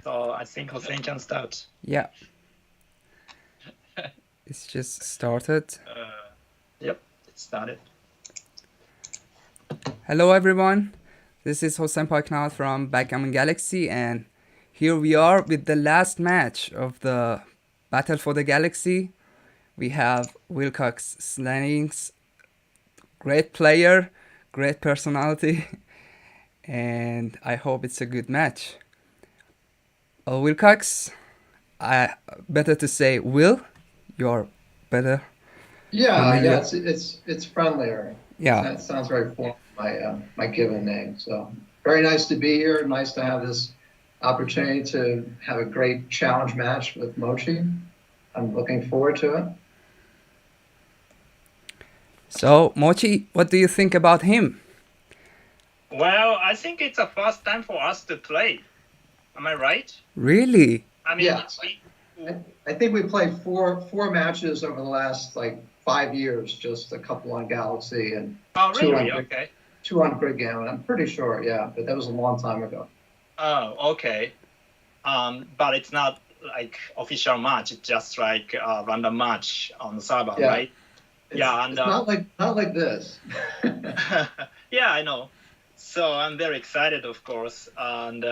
So I think Olsen can start. Yeah. It's just started. Yep, it started. Hello everyone. This is Hossein Paknal from Backgammon Galaxy, and here we are with the last match of the Battle for the Galaxy. We have Wilcox Snellings, great player, great personality, and I hope it's a good match. Wilcox, better to say Will, you're better. Yeah, familiar. it's friendlier. Yeah. It sounds very formal, my given name. So very nice to be here. Nice to have this opportunity to have a great challenge match with Mochy. I'm looking forward to it. So, Mochi, what do you think about him? Well, I think it's the first time for us to play. Am I right? Really? I mean, Yeah. I think we played four matches over the last 5 years, just a couple on Galaxy and two on Grandmaster. I'm pretty sure, yeah, but that was a long time ago. Oh, okay. But it's not like official match. It's just like a random match on the server, Yeah. right? It's not like this. Yeah, I know. So I'm very excited, of course, and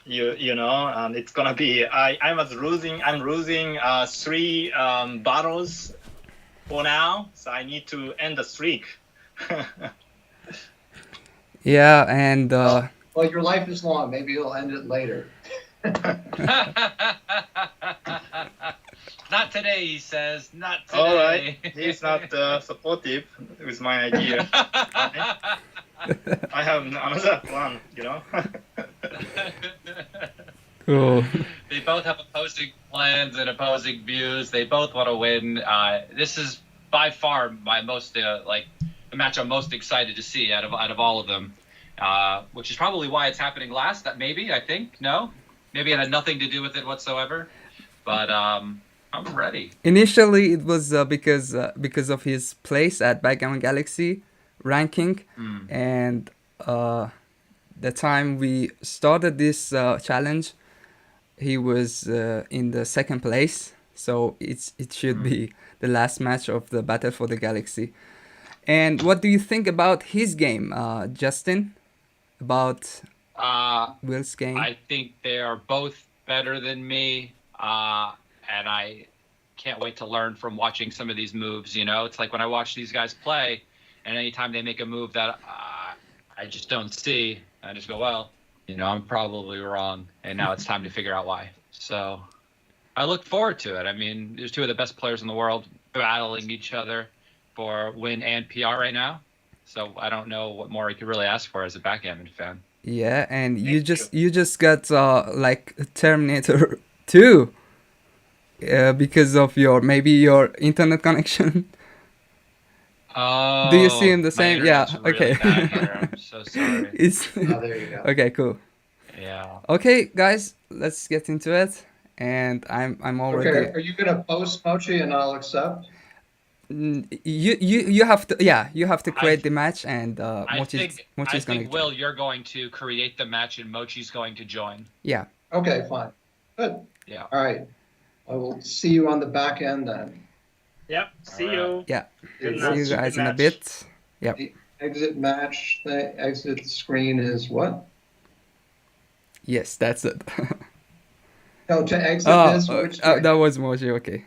you know, and it's gonna be. I'm losing 3 battles for now, so I need to end the streak. Yeah, and well, your life is long. Maybe you'll end it later. Not today, he says. Not today. All right, he's not supportive with my idea. I have another plan, you know. cool. They both have opposing plans and opposing views. They both want to win. This is by far my most the match I'm most excited to see out of all of them, which is probably why it's happening last. That maybe it had nothing to do with it whatsoever. But I'm ready. Initially, it was because of his place at Backgammon Galaxy ranking, and the time we started this challenge, he was in the second place. So it should be the last match of the Battle for the Galaxy. And what do you think about his game, Justin? About Will's game? I think they are both better than me, and I can't wait to learn from watching some of these moves. You know, it's like when I watch these guys play, and anytime they make a move that I just don't see, I just go, well, you know, I'm probably wrong, and now it's time to figure out why. So I look forward to it. I mean, there's 2 of the best players in the world battling each other for win and PR right now. So I don't know what more you could really ask for as a backgammon fan. Yeah, and you just got like Terminator 2 because of your internet connection. Oh, do you see him the same? Yeah. Really Okay. bad here. I'm so sorry. There you go. Okay, cool. Yeah. Okay, guys, let's get into it. And I'm already. Okay, are you gonna post Mochy and I'll accept? You have to create the match, and Mochi's I gonna. think Will, you're going to create the match and Mochi's going to join. Yeah. Okay, fine. Good. Yeah. All right. I will see you on the back end then. Yep. See you. Yeah. Good See you guys in a bit. Yep. The exit match, the exit screen is what? Yes, that's it. Oh, to exit this? Which that was Mochi. Okay.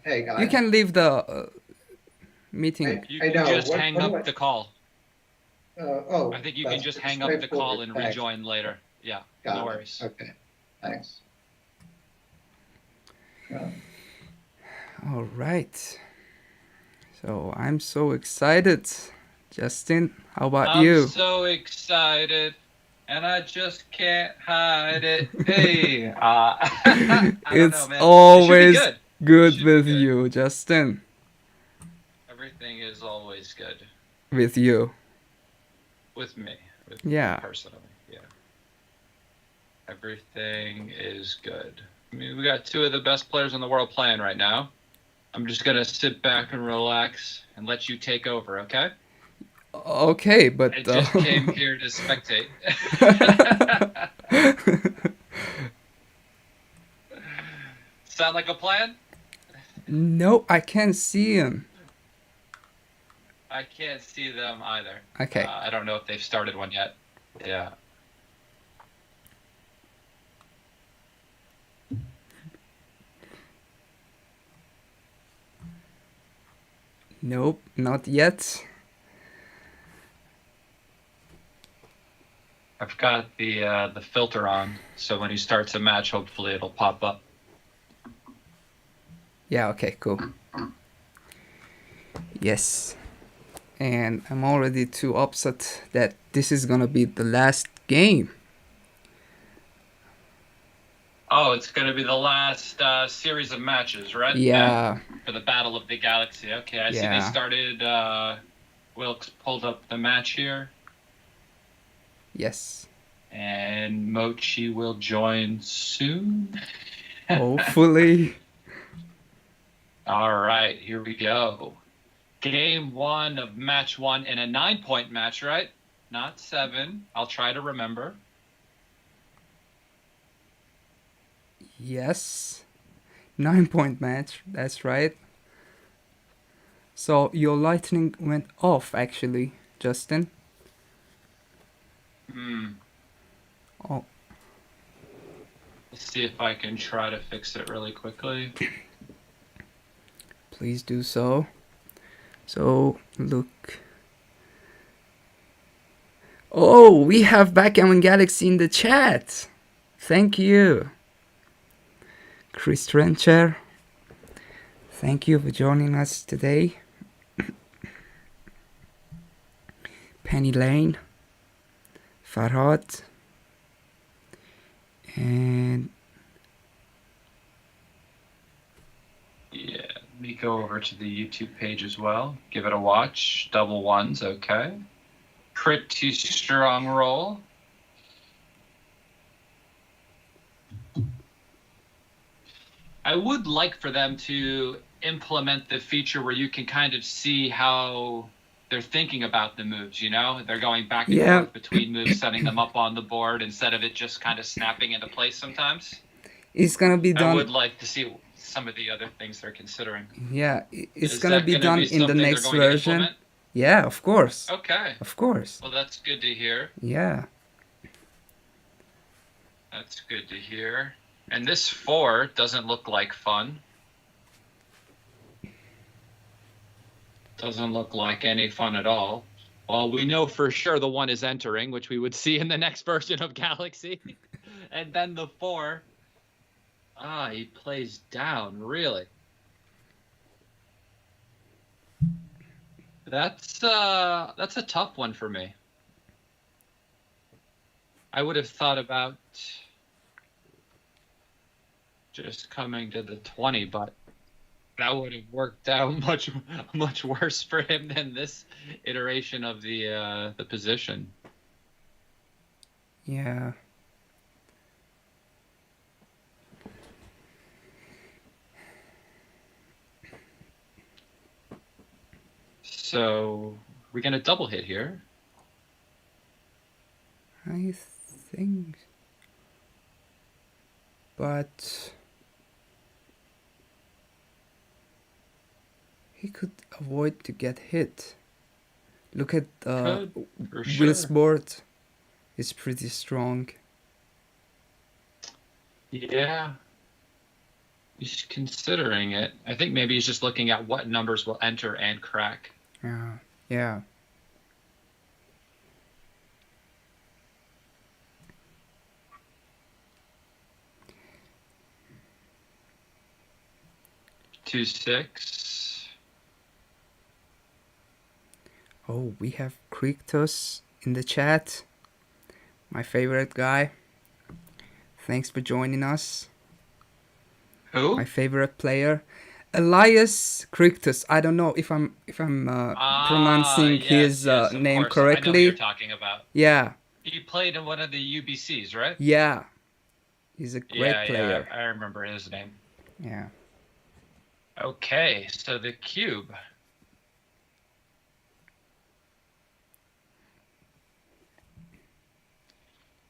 Hey guys. You can leave the meeting. You I can know. just hang up the call. Oh. I think you can just hang up the call and rejoin later. Yeah. No worries. Okay. Thanks. All right. So I'm so excited. Justin, how about you? I'm so excited, and I just can't hide it. Hey, It's know, always it good with you, Justin. Everything is always good. With you. With me. With Yeah. me personally, yeah. Everything is good. I mean, we got 2 of the best players in the world playing right now. I'm just gonna sit back and relax and let you take over, okay? Okay, but I just came here to spectate. Sound like a plan? No, I can't see him. I can't see them either. Okay. I don't know if they've started one yet. Yeah. Nope, not yet. I've got the filter on, so when he starts a match, hopefully it'll pop up. Yeah, okay, cool. Yes. And I'm already too upset that this is gonna be the last game. Oh, it's going to be the last series of matches, right? Yeah. For the Battle of the Galaxy. Okay, I see they started. Wilkes pulled up the match here. Yes. And Mochy will join soon. Hopefully. All right, here we go. Game 1 of match 1 in a 9-point match, right? Not 7. I'll try to remember. Yes. 9-point match, that's right. So your lightning went off actually, Justin. Oh. Let's see if I can try to fix it really quickly. Please do so. So, look. Oh, we have Backgammon Galaxy in the chat. Thank you. Chris Trencher. Thank you for joining us today. Penny Lane. Farhad. And yeah, let me go over to the YouTube page as well. Give it a watch. Double ones, okay. Pretty strong roll. I would like for them to implement the feature where you can kind of see how they're thinking about the moves, you know? They're going back and forth between moves, setting them up on the board instead of it just kind of snapping into place sometimes. It's gonna be done. I would like to see some of the other things they're considering. Yeah, it's gonna be done in the next version. Yeah, of course. Okay. Of course. Well, that's good to hear. Yeah. That's good to hear. And this 4 doesn't look like fun. Doesn't look like any fun at all. Well, we know for sure the 1 is entering, which we would see in the next version of Galaxy. And then the 4. Ah, he plays down, really. That's a tough one for me. I would have thought about just coming to the 20, but that would have worked out much worse for him than this iteration of the position. Yeah. So we're gonna double hit here. I think, but he could avoid to get hit. Look at Will's board. It's pretty strong. Yeah. He's considering it. I think maybe he's just looking at what numbers will enter and crack. Yeah. Yeah. Two, 6. Oh, we have Kriktos in the chat. My favorite guy. Thanks for joining us. Who? My favorite player, Elias Kriktos. I don't know if I'm pronouncing his name correctly. I know who you're talking about. Yeah. He played in one of the UBCs, right? Yeah. He's a great player. Yeah, I remember his name. Yeah. Okay, so the cube.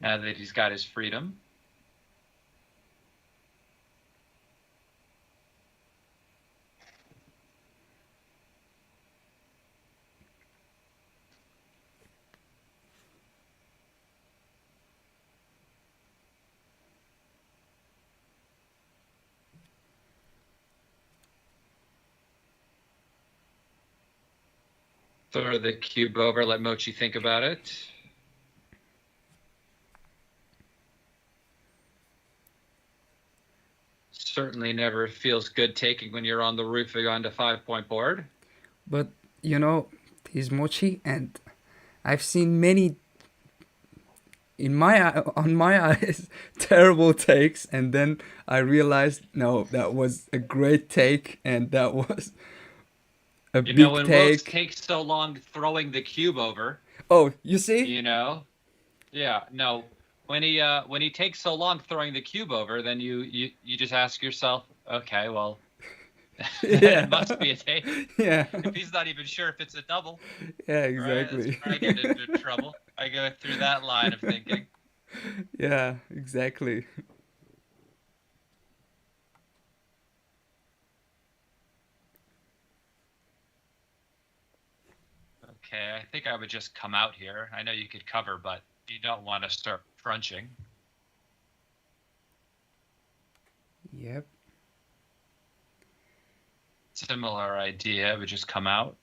now that he's got his freedom. Throw the cube over, let Mochy think about it. Certainly never feels good taking when you're on the roof on the 5-point board. But, you know, he's Mochy, and I've seen many, on my eyes, terrible takes, and then I realized, no, that was a great take, and that was a big know, when take. Rose takes so long throwing the cube over. Oh, you see? You know? Yeah, no. When he takes so long throwing the cube over, then you just ask yourself, okay, well, Yeah. it must be a take. Yeah. If he's not even sure if it's a double. Yeah, exactly. Right? That's where I get into trouble. I go through that line of thinking. Yeah, exactly. Okay, I think I would just come out here. I know you could cover, but you don't want to start crunching. Yep. Similar idea, I would just come out.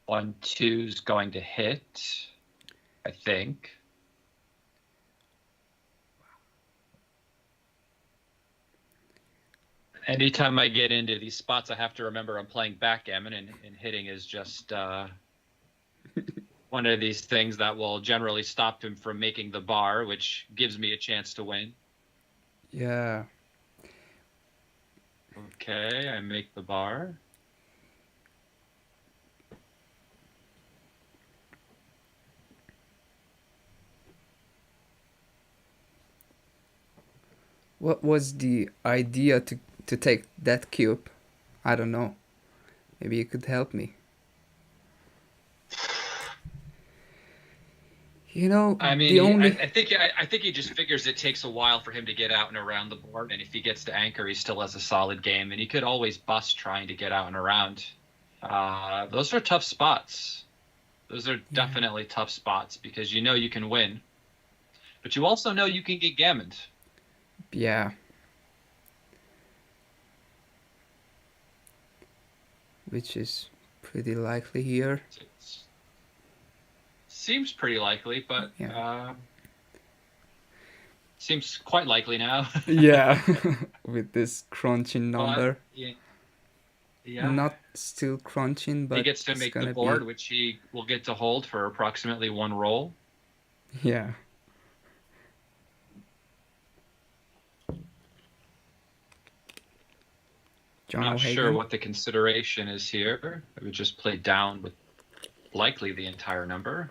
1, 2's going to hit, I think. Anytime I get into these spots, I have to remember I'm playing backgammon, and hitting is just one of these things that will generally stop him from making the bar, which gives me a chance to win. Yeah. Okay, I make the bar. What was the idea to take that cube? I don't know. Maybe you could help me. You know, I mean, the only... I think he just figures it takes a while for him to get out and around the board, and if he gets to anchor, he still has a solid game, and he could always bust trying to get out and around. Those are tough spots. Those are definitely tough spots, because you know you can win, but you also know you can get gammoned. Yeah. Which is pretty likely here. Seems pretty likely, but yeah. Seems quite likely now. Yeah, with this crunching number. But, yeah. Not still crunching, but he gets to make the board, which he will get to hold for approximately 1 roll. Yeah. I'm not sure what the consideration is here. I would just play down with likely the entire number.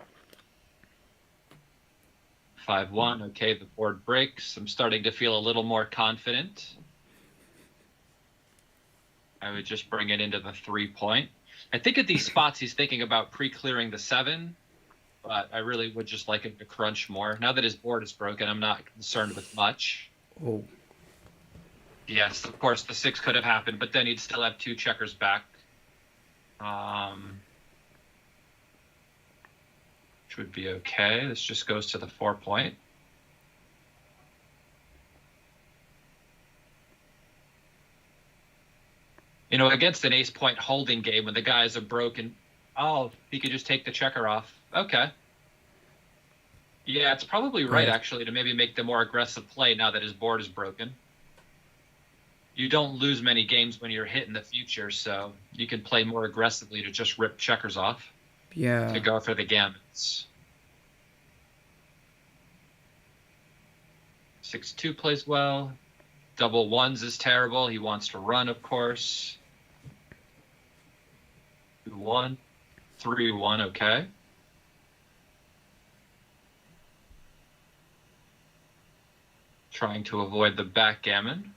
5-1. Okay, the board breaks. I'm starting to feel a little more confident. I would just bring it into the 3-point. I think at these spots he's thinking about pre-clearing the 7, but I really would just like him to crunch more. Now that his board is broken, I'm not concerned with much. Oh. Yes, of course, the 6 could have happened, but then he'd still have 2 checkers back. Which would be okay. This just goes to the 4-point. You know, against an ace-point holding game, when the guys are broken, he could just take the checker off. Okay. Yeah, it's probably right, actually, to maybe make the more aggressive play now that his board is broken. You don't lose many games when you're hit in the future, so you can play more aggressively to just rip checkers off. Yeah. To go for the gammons. 6-2 plays well. Double ones is terrible. He wants to run, of course. 2-1. 3-1, okay. Trying to avoid the backgammon.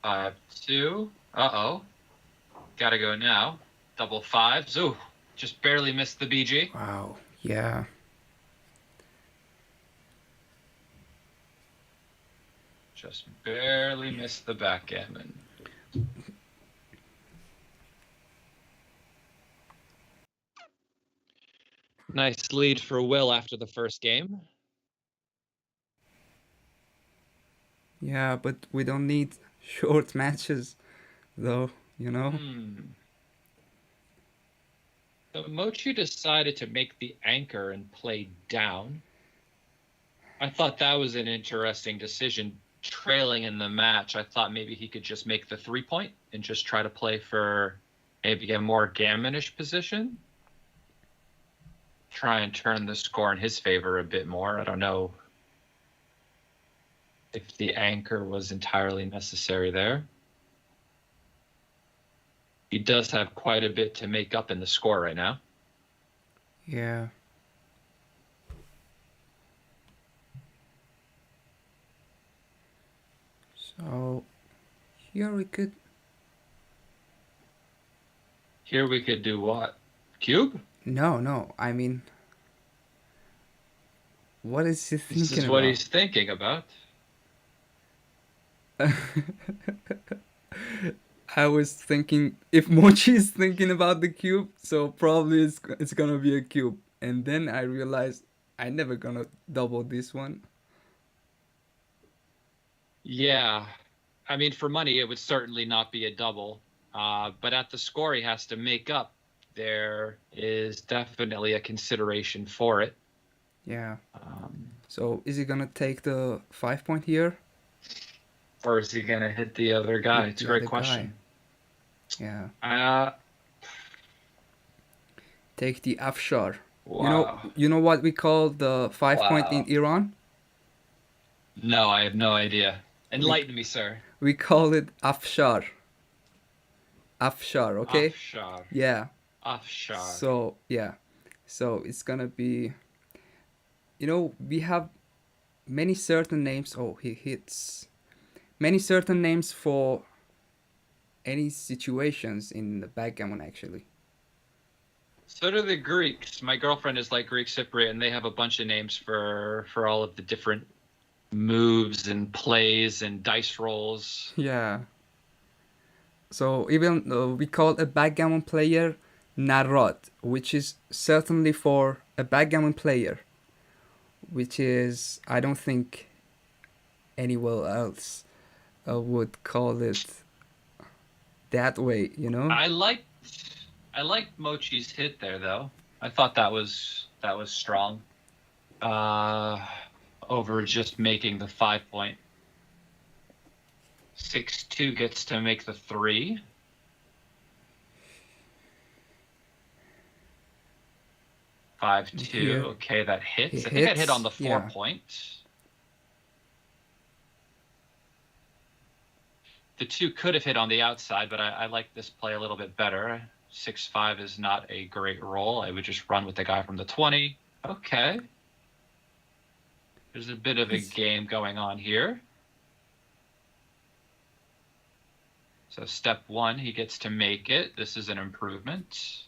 5-2. Uh-oh. Gotta go now. Double fives. Ooh, just barely missed the BG. Wow. Yeah. Just barely missed the backgammon. Nice lead for Will after the first game. Yeah, but we don't need short matches, though, you know? So Mochy decided to make the anchor and play down. I thought that was an interesting decision. Trailing in the match, I thought maybe he could just make the 3-point and just try to play for maybe a more gammonish position. Try and turn the score in his favor a bit more. I don't know if the anchor was entirely necessary there. He does have quite a bit to make up in the score right now. Yeah. So here we could do what? Cube? No, I mean, what is he thinking about? This is what he's thinking about. I was thinking if Mochy is thinking about the cube, so probably it's gonna be a cube. And then I realized I never gonna double this one. Yeah, I mean, for money, it would certainly not be a double. But at the score he has to make up, there is definitely a consideration for it. Yeah. So is he gonna take the 5-point here? Or is he going to hit the other guy? It's a great question. Yeah. Take the afshar. Wow. You know what we call the 5-point in Iran? No, I have no idea. Enlighten me, sir. We call it afshar. Afshar, okay? Afshar. Yeah. Afshar. So, yeah. So it's gonna be... we have many certain names. Oh, he hits... Many certain names for any situations in the backgammon, actually. So do the Greeks. My girlfriend is like Greek Cypriot, and they have a bunch of names for all of the different moves and plays and dice rolls. Yeah. So even we call a backgammon player Narod, which is certainly for a backgammon player, which is, I don't think anywhere else would call it that way, I liked Mochy's hit there, though. I thought that was strong. Over just making the 5-point. 6-2 gets to make the 3. 5-2. Okay, that hits. I think that hit on the 4-point. The 2 could have hit on the outside, but I like this play a little bit better. 6-5 is not a great roll. I would just run with the guy from the 20. Okay. There's a bit of a game going on here. So step 1, he gets to make it. This is an improvement.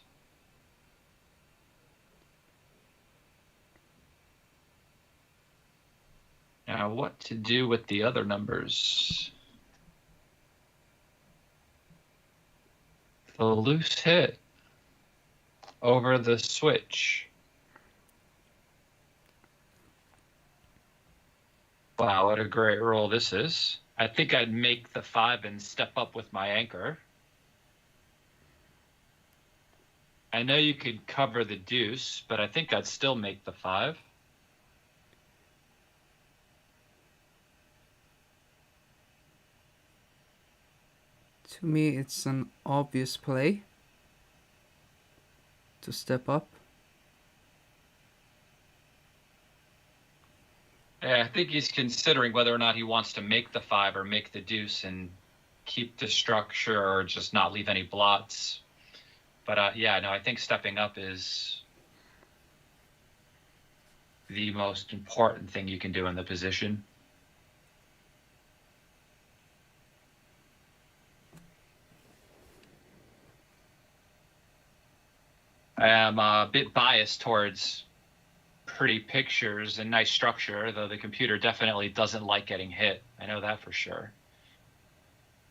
Now what to do with the other numbers? The loose hit over the switch. Wow, what a great roll this is. I think I'd make the 5 and step up with my anchor. I know you could cover the deuce, but I think I'd still make the 5. To me, it's an obvious play to step up. Yeah, I think he's considering whether or not he wants to make the 5 or make the deuce and keep the structure or just not leave any blots. But yeah, no, I think stepping up is the most important thing you can do in the position. I am a bit biased towards pretty pictures and nice structure, though the computer definitely doesn't like getting hit. I know that for sure.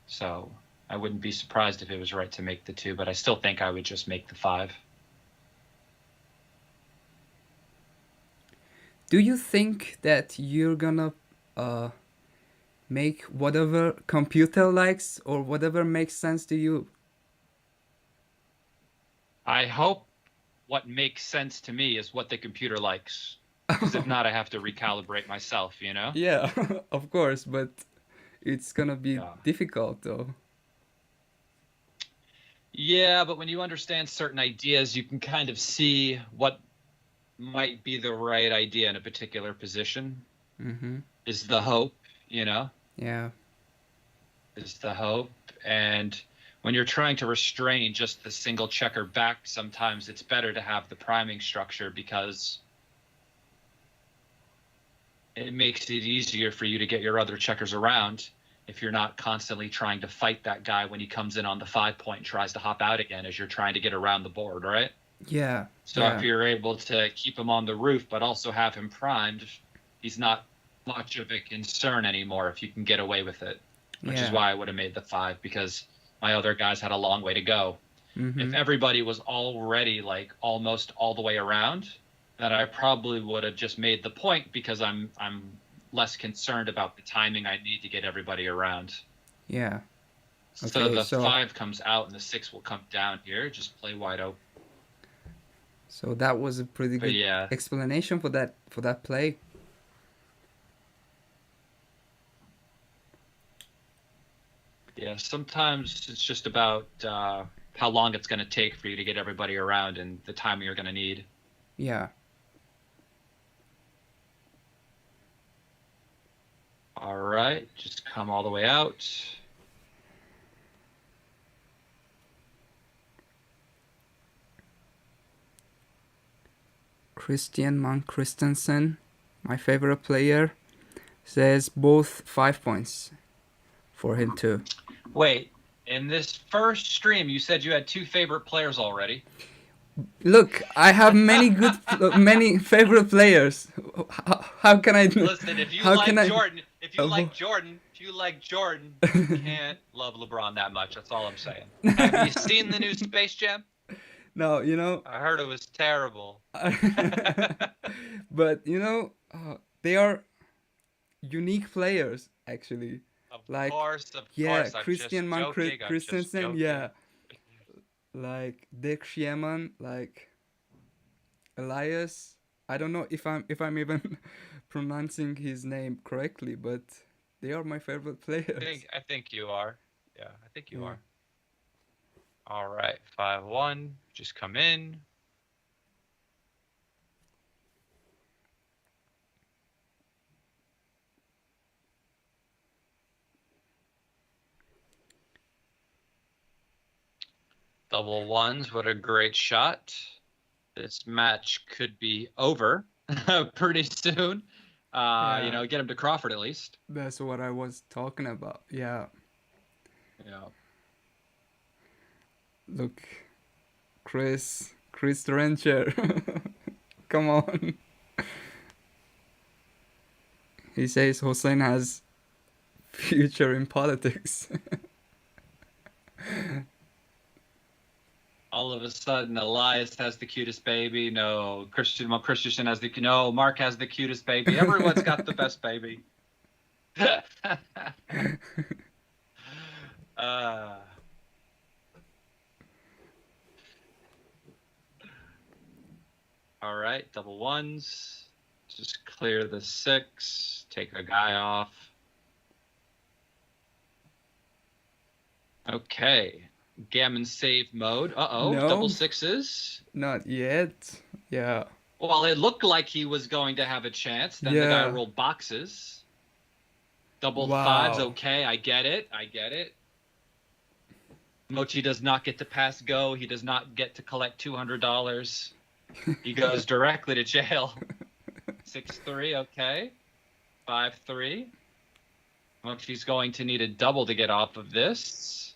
So I wouldn't be surprised if it was right to make the 2, but I still think I would just make the 5. Do you think that you're gonna make whatever computer likes or whatever makes sense to you? I hope what makes sense to me is what the computer likes. Because if not, I have to recalibrate myself, you know? Yeah, of course, but it's gonna be difficult though. Yeah, but when you understand certain ideas, you can kind of see what might be the right idea in a particular position. Mm-hmm. Is the hope, you know? Yeah. Is the hope. And when you're trying to restrain just the single checker back, sometimes it's better to have the priming structure because it makes it easier for you to get your other checkers around if you're not constantly trying to fight that guy when he comes in on the 5 point and tries to hop out again as you're trying to get around the board, right? Yeah. So if you're able to keep him on the roof but also have him primed, he's not much of a concern anymore if you can get away with it, which is why I would have made the 5, because my other guys had a long way to go. Mm-hmm. If everybody was already like almost all the way around, then I probably would have just made the point because I'm less concerned about the timing I need to get everybody around. Yeah. Okay, so the 5 comes out and the 6 will come down here. Just play wide open. So that was a pretty good explanation for that play. Yeah, sometimes it's just about how long it's going to take for you to get everybody around and the time you're going to need. Yeah. All right, just come all the way out. Christian Monk Christensen, my favorite player, says both 5 points for him too. Wait, in this first stream, you said you had 2 favorite players already. Look, I have many favorite players. How can I? Listen, if you like Jordan, you can't love LeBron that much. That's all I'm saying. Have you seen the new Space Jam? No, you know. I heard it was terrible. But you know, they are unique players actually. Of course. Christian Monk Christensen, like Dick Schiemann, like Elias. I don't know if I'm even pronouncing his name correctly, but they are my favorite players. I think you are. Yeah, I think you are. All right, 5-1. Just come in. Double ones. What a great shot. This match could be over pretty soon. You know, get him to Crawford at least. That's what I was talking about. Yeah. Yeah. Look, Chris Trencher. Come on. He says Hossein has future in politics. All of a sudden, Elias has the cutest baby. No, Christian has no, Marc has the cutest baby. Everyone's got the best baby. All right, double ones. Just clear the 6. Take a guy off. Okay. Gammon save mode. No. Double 6s. Not yet. Yeah. Well, it looked like he was going to have a chance. Then the guy rolled boxes. Double 5s. Okay, I get it. Mochy does not get to pass go. He does not get to collect $200. He goes directly to jail. 6-3. Okay. 5-3. Mochy's going to need a double to get off of this.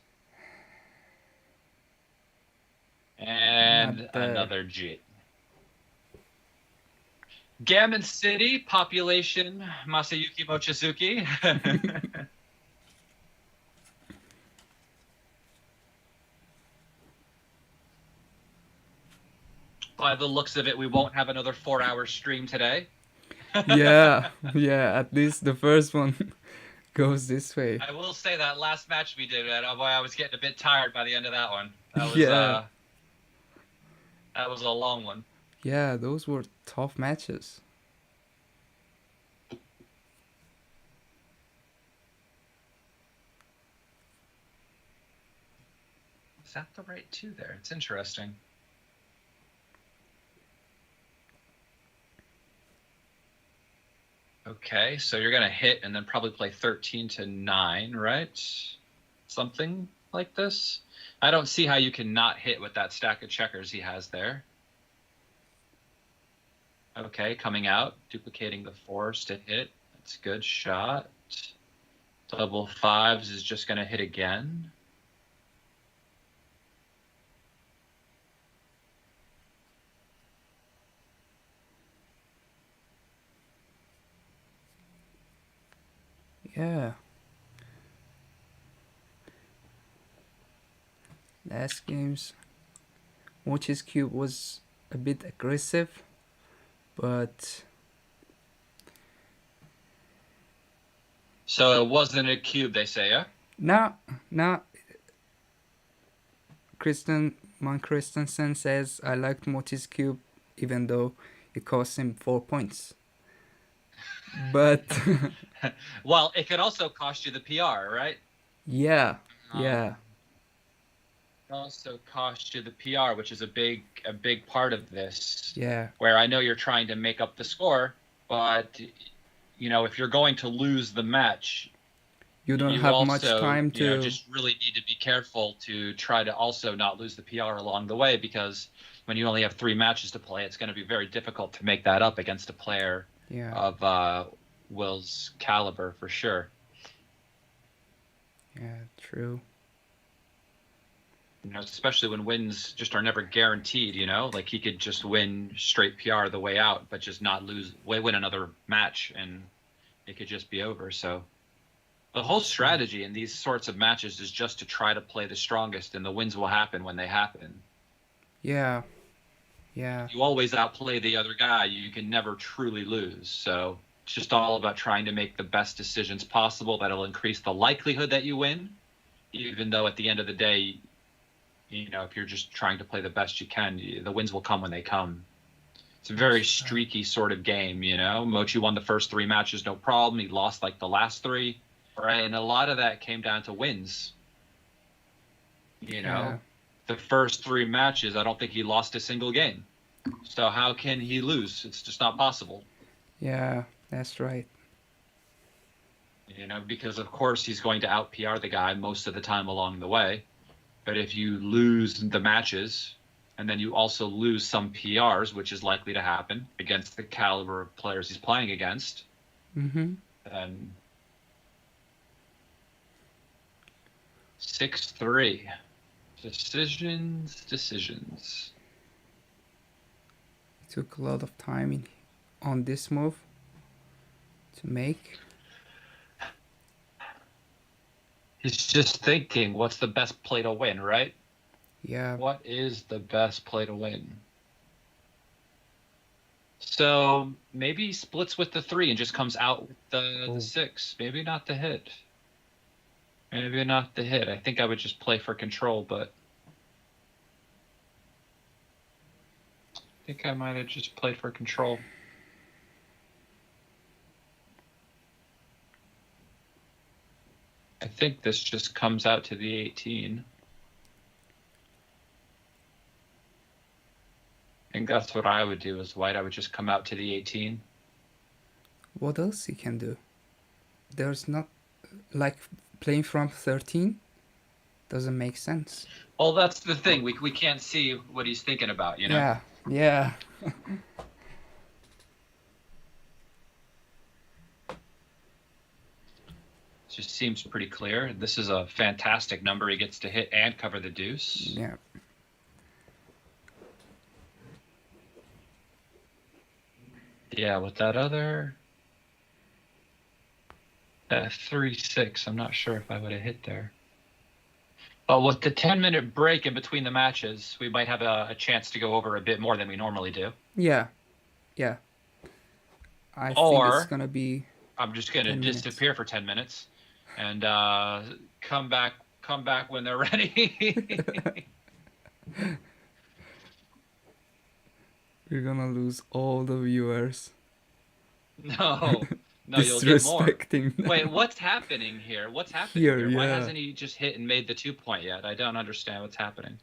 And another G. Gammon City, population, Masayuki Mochizuki. By the looks of it, we won't have another 4-hour stream today. Yeah, at least the first one goes this way. I will say that last match we did, boy, I was getting a bit tired by the end of that one. That was, Yeah. that was a long one. Yeah, those were tough matches. Is that the right 2 there? It's interesting. Okay, so you're going to hit and then probably play 13 to 9, right? Something like this. I don't see how you can not hit with that stack of checkers he has there. Okay, coming out, duplicating the 4s to hit. That's a good shot. Double 5s is just going to hit again. Yeah. Last games, Mochy's cube was a bit aggressive, but so it wasn't a cube, they say, yeah? no. Marc Christensen says I liked Mochy's cube even though it cost him 4 points. But well, it could also cost you the PR, right? Yeah. It also cost you the PR, which is a big part of this. Yeah. Where I know you're trying to make up the score, but you know, if you're going to lose the match, you don't have also, much time to, you know, just really need to be careful to try to also not lose the PR along the way, because when you only have 3 matches to play, it's going to be very difficult to make that up against a player of Will's caliber, for sure. Yeah, true. You know, especially when wins just are never guaranteed, you know? Like, he could just win straight PR the way out, but just not win another match, and it could just be over. So the whole strategy in these sorts of matches is just to try to play the strongest, and the wins will happen when they happen. Yeah. You always outplay the other guy. You can never truly lose. So it's just all about trying to make the best decisions possible that'll increase the likelihood that you win, even though at the end of the day, you know, if you're just trying to play the best you can, the wins will come when they come. It's a very streaky sort of game, you know? Mochy won the first 3 matches, no problem. He lost like the last 3, right? And a lot of that came down to wins. You know, the first 3 matches, I don't think he lost a single game. So how can he lose? It's just not possible. Yeah, that's right. You know, because of course he's going to out PR the guy most of the time along the way. But if you lose the matches, and then you also lose some PRs, which is likely to happen against the caliber of players he's playing against, then 6-3. Decisions. It took a lot of time on this move to make. He's just thinking, what's the best play to win, right? Yeah. What is the best play to win? So maybe he splits with the 3 and just comes out with the 6. Maybe not the hit. Maybe not the hit. I think I would just play for control, but I think I might have just played for control. I think this just comes out to the 18. I think that's what I would do as white. I would just come out to the 18. What else he can do? There's not, like, playing from 13 doesn't make sense. Well, that's the thing. We can't see what he's thinking about, you know? Yeah. Just seems pretty clear. This is a fantastic number he gets to hit and cover the deuce. Yeah. Yeah, with that other 3-6, I'm not sure if I would have hit there. But with the 10-minute break in between the matches, we might have a chance to go over a bit more than we normally do. Yeah, yeah. I think it's Or gonna be. I'm just gonna 10 minutes. disappear for 10 minutes and come back when they're ready. We're gonna lose all the viewers. No, you'll get more. Disrespecting them. Wait, what's happening here? What's happening Here, here? Why yeah. hasn't he just hit and made the 2-point yet? I don't understand what's happening.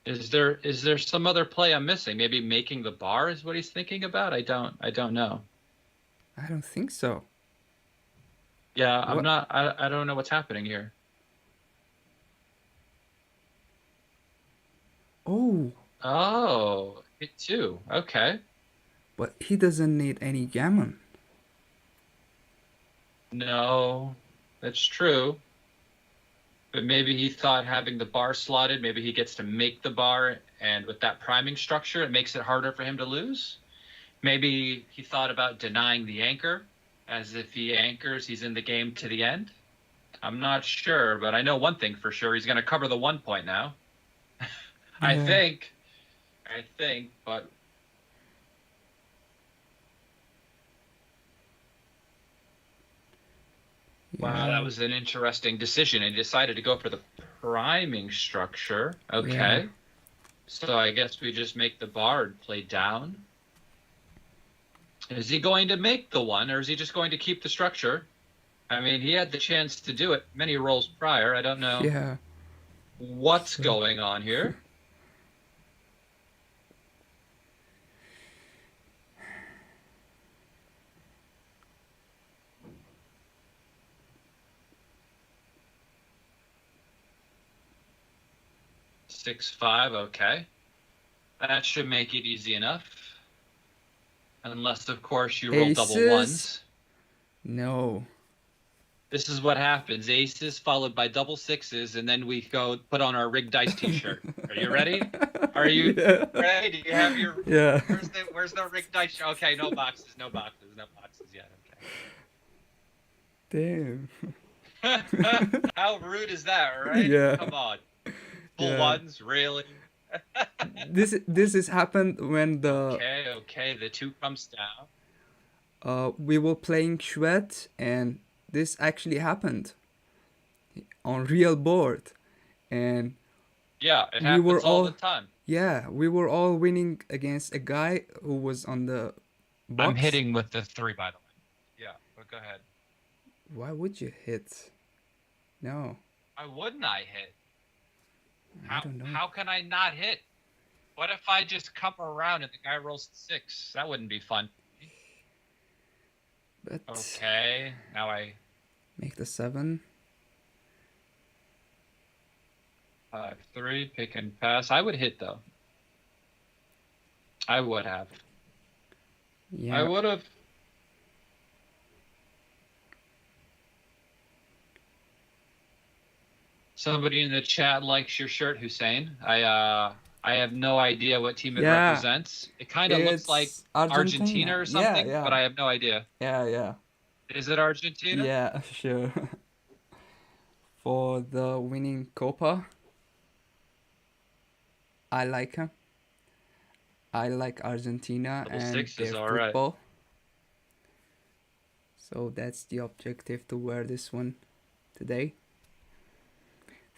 Is there some other play I'm missing? Maybe making the bar is what he's thinking about? I don't know. I don't think so. Yeah, What? I don't know what's happening here. Oh, hit 2. Okay. But he doesn't need any gammon. No, that's true. But maybe he thought having the bar slotted, maybe he gets to make the bar, and with that priming structure, it makes it harder for him to lose. Maybe he thought about denying the anchor, as if he anchors, he's in the game to the end. I'm not sure, but I know one thing for sure. He's going to cover the 1 point now. I think, but... Wow, that was an interesting decision. He decided to go for the priming structure. Okay. Yeah. So I guess we just make the bar and play down. Is he going to make the 1, or is he just going to keep the structure? I mean, he had the chance to do it many rolls prior. I don't know what's going on here. Six, 5, okay. That should make it easy enough. Unless, of course, you roll double 1s. No. This is what happens. Aces followed by double 6s, and then we go put on our rigged dice t-shirt. Are you ready? Are you ready? Do you have your... Yeah. Where's the rigged dice? Okay, no boxes yet. Okay. Damn. How rude is that, right? Yeah. Come on. Full 1s, really? This has happened when the okay, the 2 comes down. We were playing Shwed, and this actually happened on real board, and yeah, it happens all the time. Yeah, we were all winning against a guy who was on the box. I'm hitting with the 3, by the way. Yeah, but go ahead. Why would you hit? No. Why wouldn't I hit? I don't know. How can I not hit? What if I just come around and the guy rolls 6? That wouldn't be fun. But okay, now I make the 7. 5, 3, pick and pass. I would hit though. I would have. Yeah. I would have. Somebody in the chat likes your shirt, Hussein. I have no idea what team it represents. It kind of looks like Argentina or something, but I have no idea. Yeah. Is it Argentina? Yeah, sure. For the winning Copa, I like him. I like Argentina Double and 6 their is all football. right. So that's the objective, to wear this one today.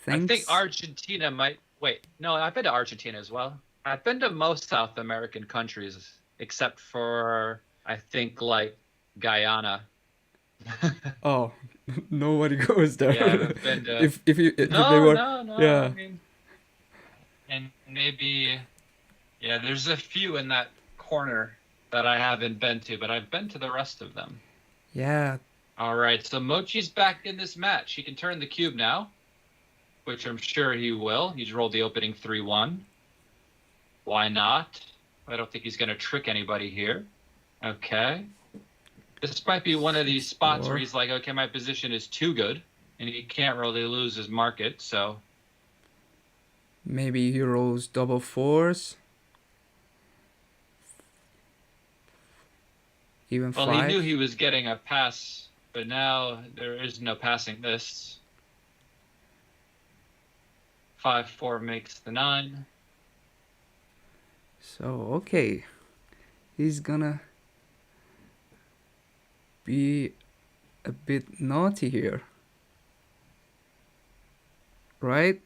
Thanks. I think Argentina might... Wait, no, I've been to Argentina as well. I've been to most South American countries, except for, I think, like, Guyana. Oh, nobody goes there. Yeah, I haven't been to... if you... No. Yeah. I mean, and maybe... Yeah, there's a few in that corner that I haven't been to, but I've been to the rest of them. Yeah. All right, so Mochy's back in this match. He can turn the cube now, which I'm sure he will. He's rolled the opening 3-1. Why not? I don't think he's going to trick anybody here. Okay. This might be one of these spots where he's like, okay, my position is too good, and he can't really lose his market, so... Maybe he rolls double 4s. even well, 5. he knew he was getting a pass, but now there is no passing this. 5-4 makes the 9. So, okay. He's gonna be a bit naughty here. Right?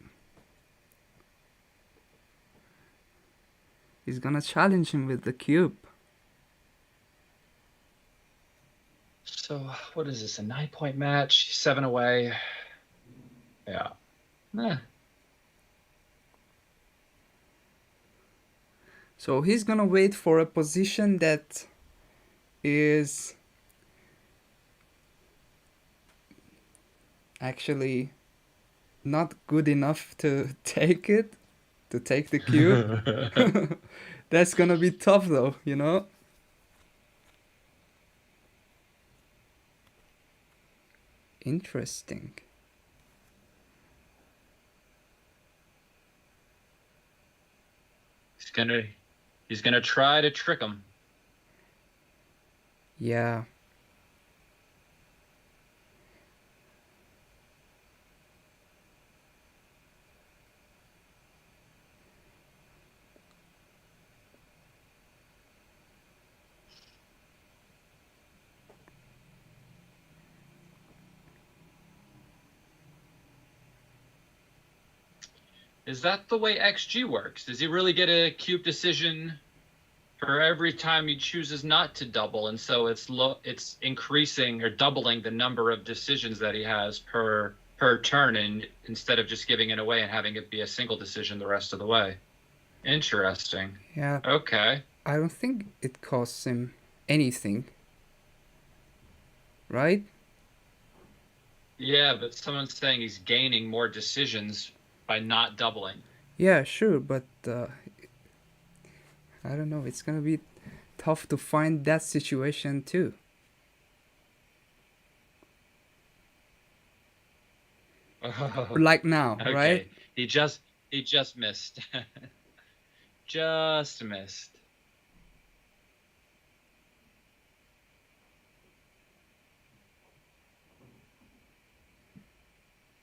He's gonna challenge him with the cube. So, what is this, a 9-point match? 7 away. Yeah. Eh. So he's gonna wait for a position that is actually not good enough to take it, to take the cube. That's gonna be tough though, you know? Interesting. He's gonna try to trick him. Yeah. Is that the way XG works? Does he really get a cube decision for every time he chooses not to double, and so it's increasing or doubling the number of decisions that he has per turn, and instead of just giving it away and having it be a single decision the rest of the way? Interesting. Yeah. Okay. I don't think it costs him anything. Right? Yeah, but someone's saying he's gaining more decisions by not doubling. Yeah, sure, but I don't know. It's gonna be tough to find that situation too. Like now, Okay. right? He just missed. Just missed.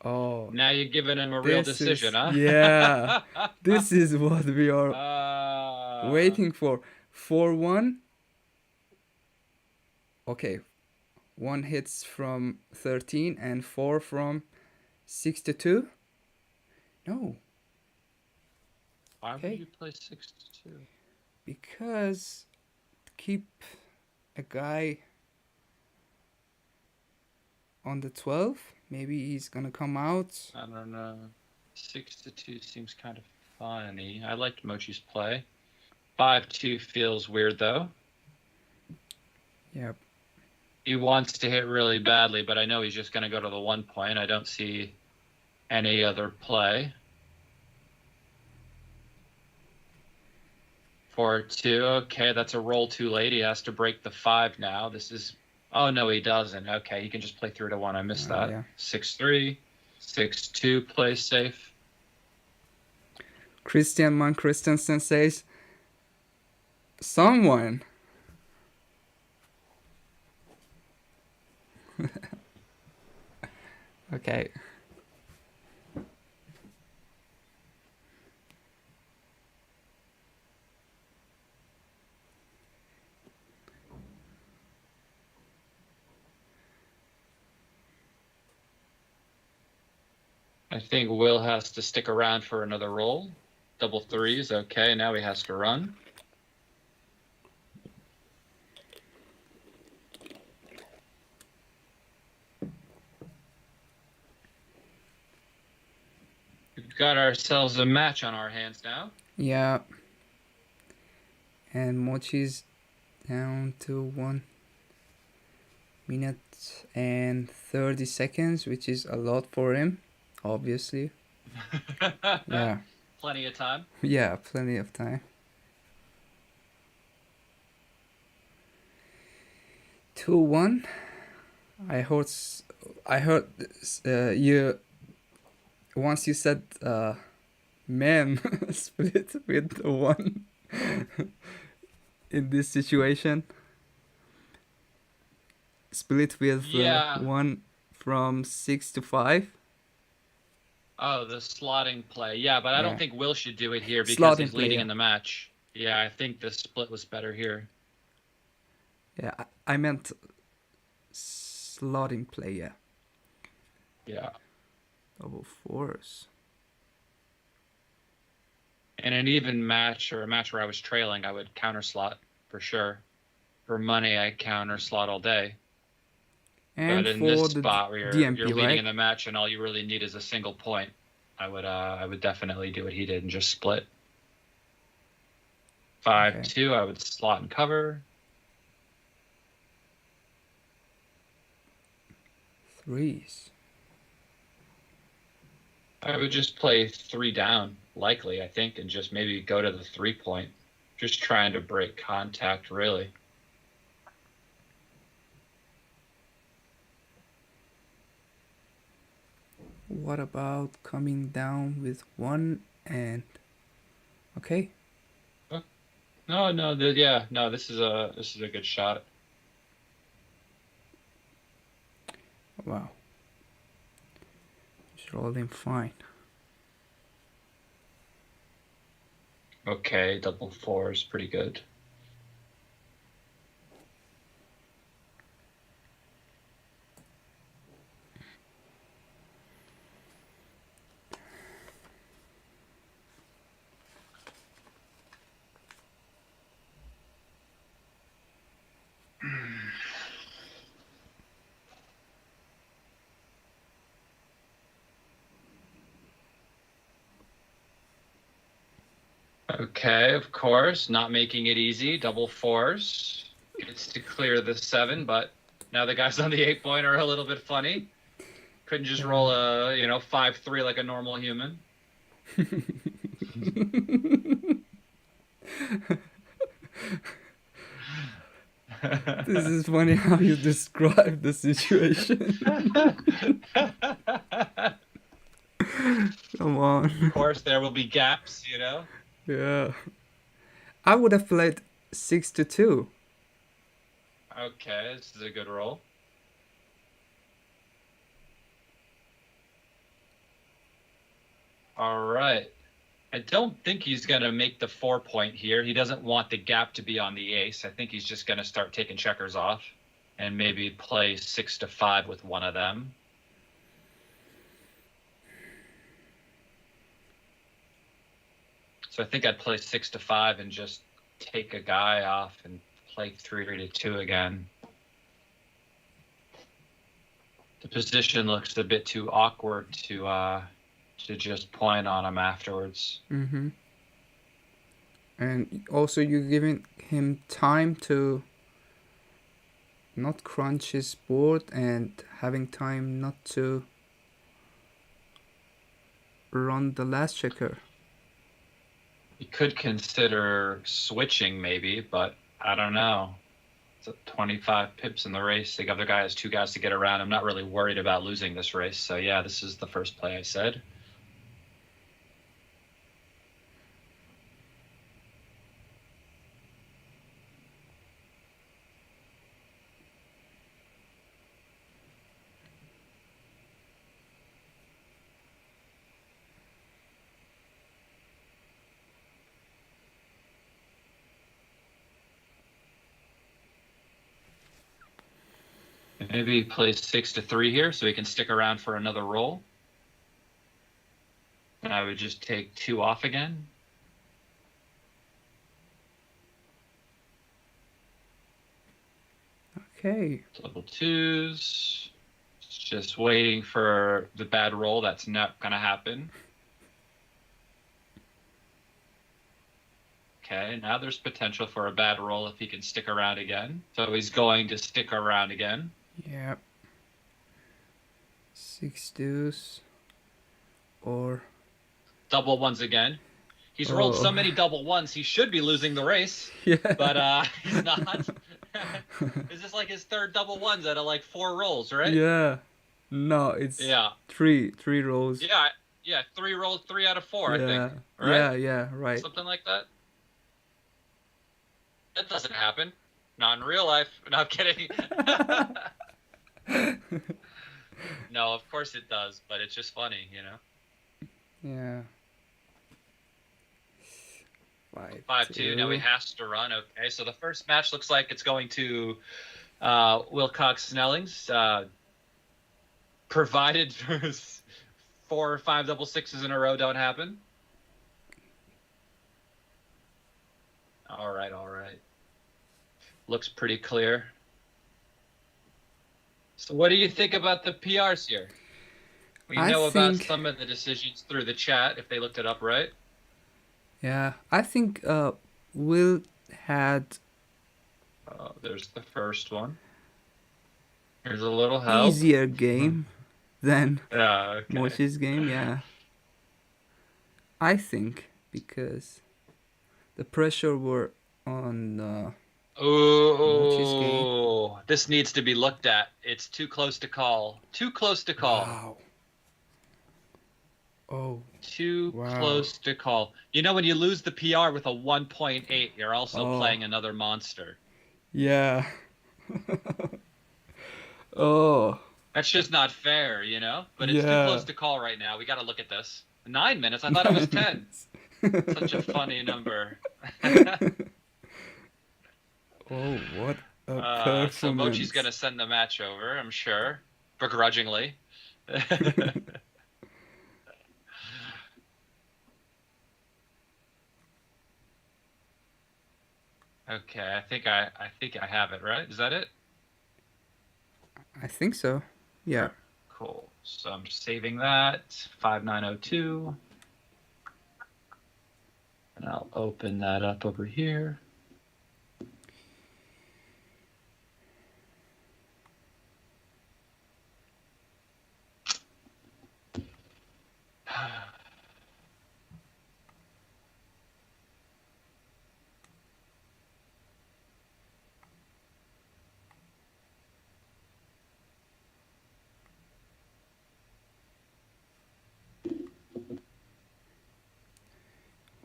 Oh, Now you're giving him a real decision, huh? Yeah. This is what we are waiting for. 4-1. Okay. 1 hits from 13 and 4 from 6-2. No. Why Okay. would you play 6-2? Because to keep a guy on the 12, maybe he's gonna come out. I don't know. 6-2 seems kind of funny. I liked Mochy's play. 5-2 feels weird though. Yep. He wants to hit really badly, but I know he's just gonna go to the 1 point. I don't see any other play. 4-2. Okay, that's a roll too late. He has to break the 5 now. This is... Oh, no, he doesn't. Okay, he can just play 3-1. I missed that. Yeah. 6-3. 6-2, play safe. Christian Mann Christensen says, someone. Okay. I think Will has to stick around for another roll. Double 3s. Okay, now he has to run. We've got ourselves a match on our hands now. Yeah. And Mochy's down to 1 minute and 30 seconds, which is a lot for him, obviously. Yeah. Plenty of time. Yeah, plenty of time. 2-1. I heard you once you said men split with 1 in this situation. split with Yeah. one from 6 to 5. Oh, the slotting play. Yeah, but I don't Yeah. think Will should do it here because Slotting he's leading play, yeah. in the match. Yeah, I think the split was better here. Yeah, I meant slotting play, yeah. Yeah. Double fours. In an even match or a match where I was trailing, I would counter slot for sure. For money, I counter slot all day. And but in for this the spot where DMP, you're leading right? in the match and all you really need is a single point, I would definitely do what he did and just split. 5-2, I would slot and cover. Threes. I would just play 3 down, likely, I think, and just maybe go to the 3-point. Just trying to break contact, really. What about coming down with 1 and... Okay. No, this is a good shot. Wow. It's rolling fine. Okay, double four is pretty good. Okay, of course, not making it easy. Double fours. Gets to clear the 7, but now the guys on the 8-point are a little bit funny. Couldn't just roll a, 5-3 like a normal human. This is funny how you describe the situation. Come on. Of course, there will be gaps, Yeah. I would have played 6-2. Okay, this is a good roll. All right. I don't think he's going to make the 4-point here. He doesn't want the gap to be on the ace. I think he's just going to start taking checkers off and maybe play 6-5 with one of them. So I think I'd play 6-5 and just take a guy off and play 3-2 again. The position looks a bit too awkward to just point on him afterwards. Mm-hmm. And also you're giving him time to not crunch his board and having time not to run the last checker. You could consider switching maybe, but I don't know. It's 25 pips in the race. The other guy has 2 guys to get around. I'm not really worried about losing this race. So yeah, this is the first play I said. Maybe he plays 6-3 here so he can stick around for another roll. And I would just take 2 off again. Okay. Double 2s. Just waiting for the bad roll. That's not going to happen. Okay, now there's potential for a bad roll if he can stick around again. So he's going to stick around again. Yeah. 6 deuce. Or... Double ones again. He's rolled so many double ones, he should be losing the race. Yeah. But he's not. Is this like his 3rd double ones out of like 4 rolls, right? Yeah. No, it's three rolls. Yeah, 3 rolls, 3 out of 4, I think. Right? Yeah, right. Something like that. That doesn't happen. Not in real life. No, I'm kidding. No, of course it does, but it's just funny, you know? Yeah. 5-2. Now he has to run. Okay, so the first match looks like it's going to Wilcox Snellings. Provided 4 or 5 double sixes in a row don't happen. All right. Looks pretty clear. So what do you think about the PRs here? We know about some of the decisions through the chat if they looked it up, right? Yeah, I think Will had... there's the first one. Here's a little help. Easier game than okay. Mochy's game, yeah. I think because the pressure were on Mochy's game. This needs to be looked at. It's too close to call. Too close to call. Wow. Oh. Too close to call. You know, when you lose the PR with a 1.8, you're also playing another monster. Yeah. Oh. That's just not fair, you know? But it's too close to call right now. We got to look at this. 9 minutes? I thought it was 10. Such a funny number. Oh, what a performance. So Mochy's going to send the match over, I'm sure. Begrudgingly. Okay, I think I have it, right? Is that it? I think so. Yeah. Cool. So I'm saving that. 5902. And I'll open that up over here.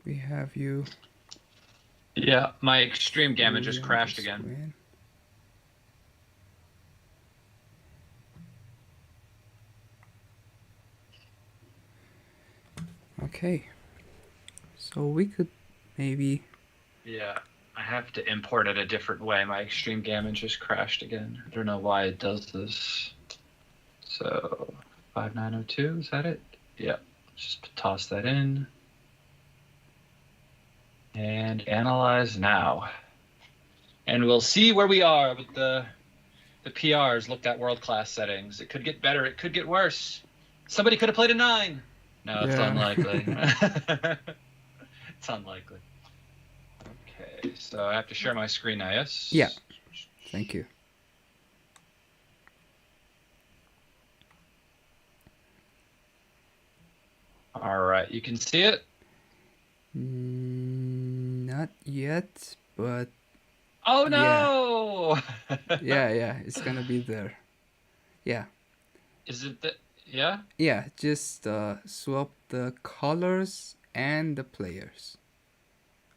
We have you. Yeah, my extreme gammon just crashed again. Okay. So we could maybe... Yeah, I have to import it a different way. My extreme gammon just crashed again. I don't know why it does this. So, 5902, is that it? Yeah, just toss that in. And analyze now. And we'll see where we are with the PRs looked at world-class settings. It could get better, it could get worse. Somebody could have played a 9. No, it's unlikely. It's unlikely. Okay, so I have to share my screen now, yes? Yeah. Thank you. All right, you can see it? Not yet, but... Oh, no! Yeah, it's gonna be there. Yeah. Is it the... Yeah? Yeah, just swap the colors and the players,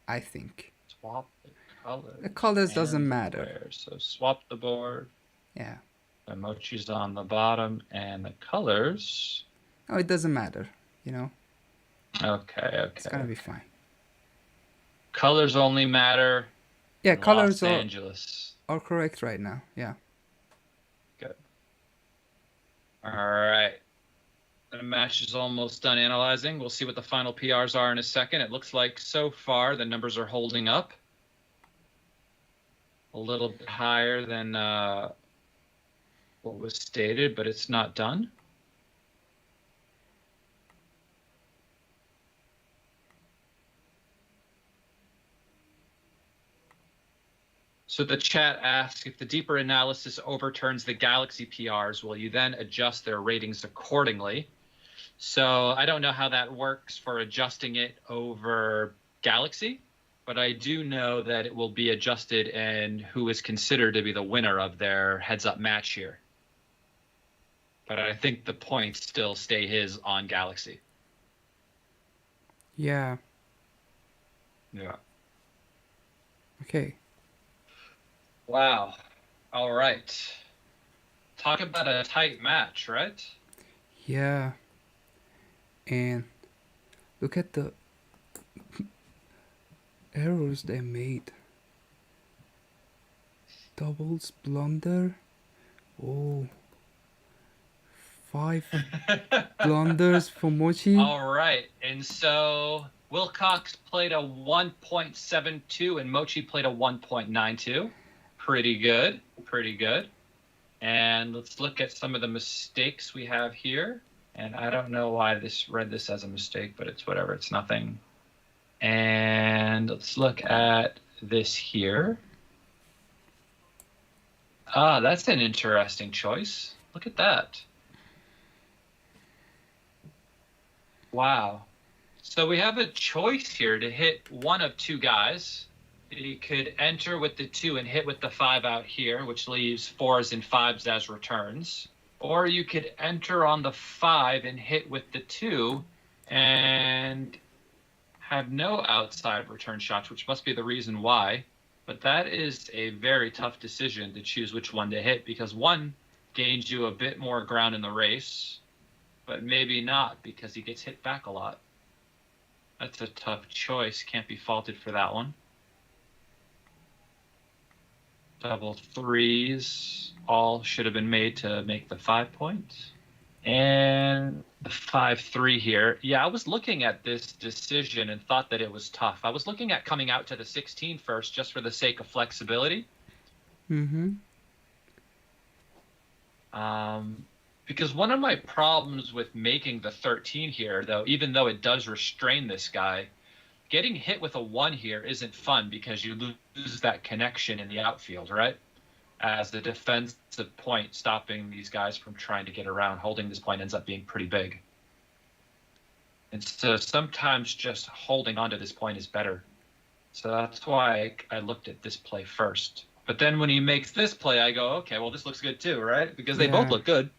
I think. Swap the colors. The colors doesn't matter. Players. So swap the board. Yeah. The Mochy's on the bottom, and the colors... Oh, it doesn't matter, you know? Okay. It's gonna be fine. Colors only matter. Yeah, in colors Los Angeles. are correct right now. Yeah. Good. All right. The match is almost done analyzing. We'll see what the final PRs are in a second. It looks like so far the numbers are holding up. A little bit higher than what was stated, but it's not done. So the chat asks, if the deeper analysis overturns the Galaxy PRs, will you then adjust their ratings accordingly? So I don't know how that works for adjusting it over Galaxy, but I do know that it will be adjusted and who is considered to be the winner of their heads-up match here. But I think the points still stay his on Galaxy. Yeah. Yeah. Okay. Wow. All right. Talk about a tight match, right? Yeah. And look at the errors they made. Doubles blunder. Oh. 5 blunders for Mochy. All right. And so Wilcox played a 1.72 and Mochy played a 1.92. Pretty good. Pretty good. And let's look at some of the mistakes we have here. And I don't know why this read this as a mistake, but it's whatever. It's nothing. And let's look at this here. Ah, that's an interesting choice. Look at that. Wow. So we have a choice here to hit one of two guys. You could enter with the 2 and hit with the 5 out here, which leaves 4s and 5s as returns. Or you could enter on the 5 and hit with the 2 and have no outside return shots, which must be the reason why. But that is a very tough decision to choose which one to hit, because one gains you a bit more ground in the race, but maybe not because he gets hit back a lot. That's a tough choice. Can't be faulted for that one. Double 3s all should have been made to make the 5 points. And the 5-3 here. Yeah, I was looking at this decision and thought that it was tough. I was looking at coming out to the 16 first just for the sake of flexibility. Mm-hmm. Because one of my problems with making the 13 here, though, even though it does restrain this guy, getting hit with a 1 here isn't fun because you lose that connection in the outfield, right? As the defensive point, stopping these guys from trying to get around, holding this point ends up being pretty big. And so sometimes just holding onto this point is better. So that's why I looked at this play first. But then when he makes this play, I go, okay, well, this looks good too, right? Because they both look good.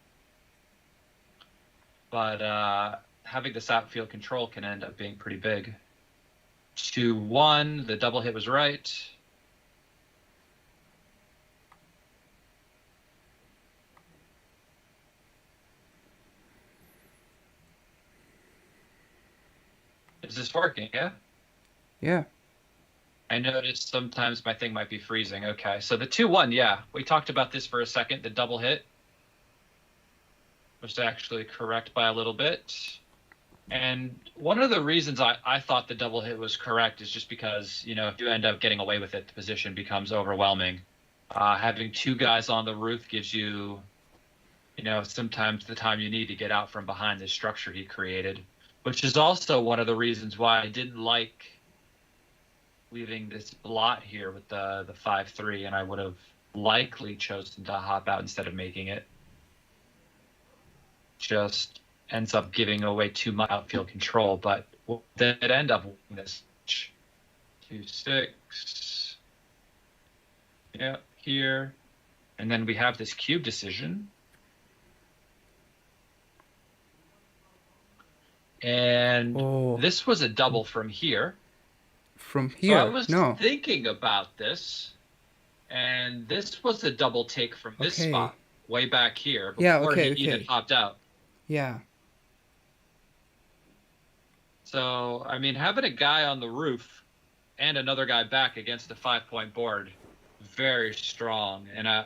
But having this outfield control can end up being pretty big. 2-1, the double hit was right. Is this working, yeah? Yeah. I noticed sometimes my thing might be freezing. Okay, so the 2-1, yeah. We talked about this for a second. The double hit was actually correct by a little bit. And one of the reasons I thought the double hit was correct is just because, you know, if you end up getting away with it, the position becomes overwhelming. Having 2 guys on the roof gives you, you know, sometimes the time you need to get out from behind the structure he created, which is also one of the reasons why I didn't like leaving this blot here with the 5-3, and I would have likely chosen to hop out instead of making it. Just ends up giving away too much outfield control, but then it end up winning this 2-6. Yeah, here. And then we have this cube decision. And this was a double from here. From here? So I was thinking about this, and this was a double take from this spot, way back here, before he even hopped out. Yeah. So, I mean, having a guy on the roof and another guy back against a 5-point board, very strong. And I'm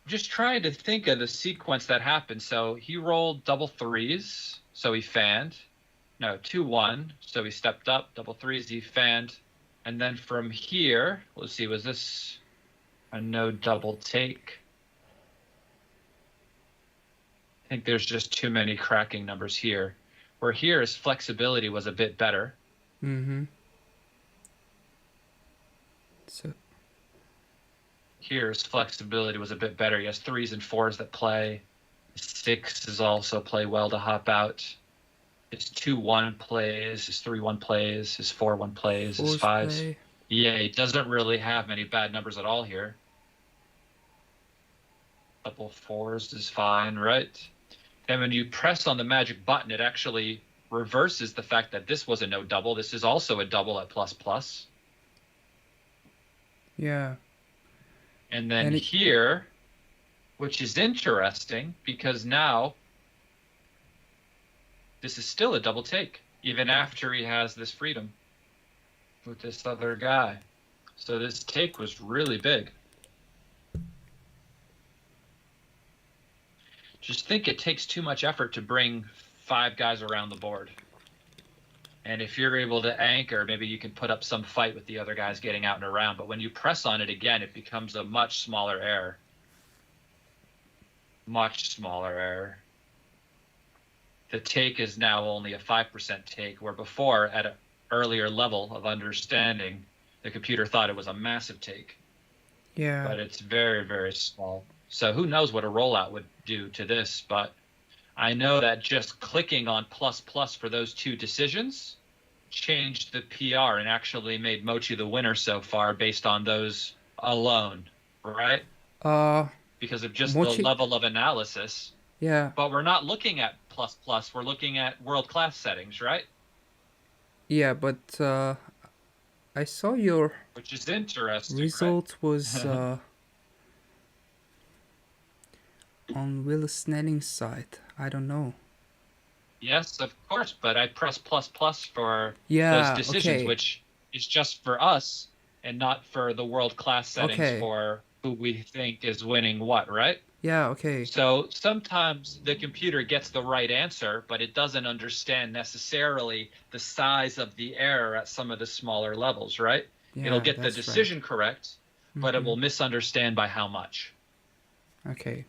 just trying to think of the sequence that happened. So he rolled double 3s, so he fanned. No, 2-1, so he stepped up. Double 3s, he fanned. And then from here, let's see, was this a no double take? I think there's just too many cracking numbers here. Where here his flexibility was a bit better. Mm-hmm. So here his flexibility was a bit better. He has 3s and 4s that play. His 6s also play well to hop out. His 2-1 plays, his 3-1 plays, his 4-1 plays, his 5s. Yeah, he doesn't really have many bad numbers at all here. Double 4s is fine, right? And when you press on the magic button, it actually reverses the fact that this was a no double. This is also a double at ++. Yeah. And then here, which is interesting because now this is still a double take, even after he has this freedom with this other guy. So this take was really big. Just think it takes too much effort to bring 5 guys around the board. And if you're able to anchor, maybe you can put up some fight with the other guys getting out and around. But when you press on it again, it becomes a much smaller error. Much smaller error. The take is now only a 5% take, where before, at an earlier level of understanding, the computer thought it was a massive take. Yeah. But it's very, very small. So who knows what a rollout would do to this, but I know that just clicking on ++ for those 2 decisions changed the PR and actually made Mochy the winner so far based on those alone, right? Because of just Mochy... the level of analysis. Yeah. But we're not looking at ++, we're looking at world-class settings, right? Yeah, but I saw your... Which is interesting, result right? was on Will Snelling's side. I don't know. Yes, of course, but I press ++ for those decisions, okay. which is just for us and not for the world-class settings for who we think is winning what, right? Yeah, okay. So sometimes the computer gets the right answer, but it doesn't understand necessarily the size of the error at some of the smaller levels, right? Yeah, it'll get the decision correct, but it will misunderstand by how much. Okay.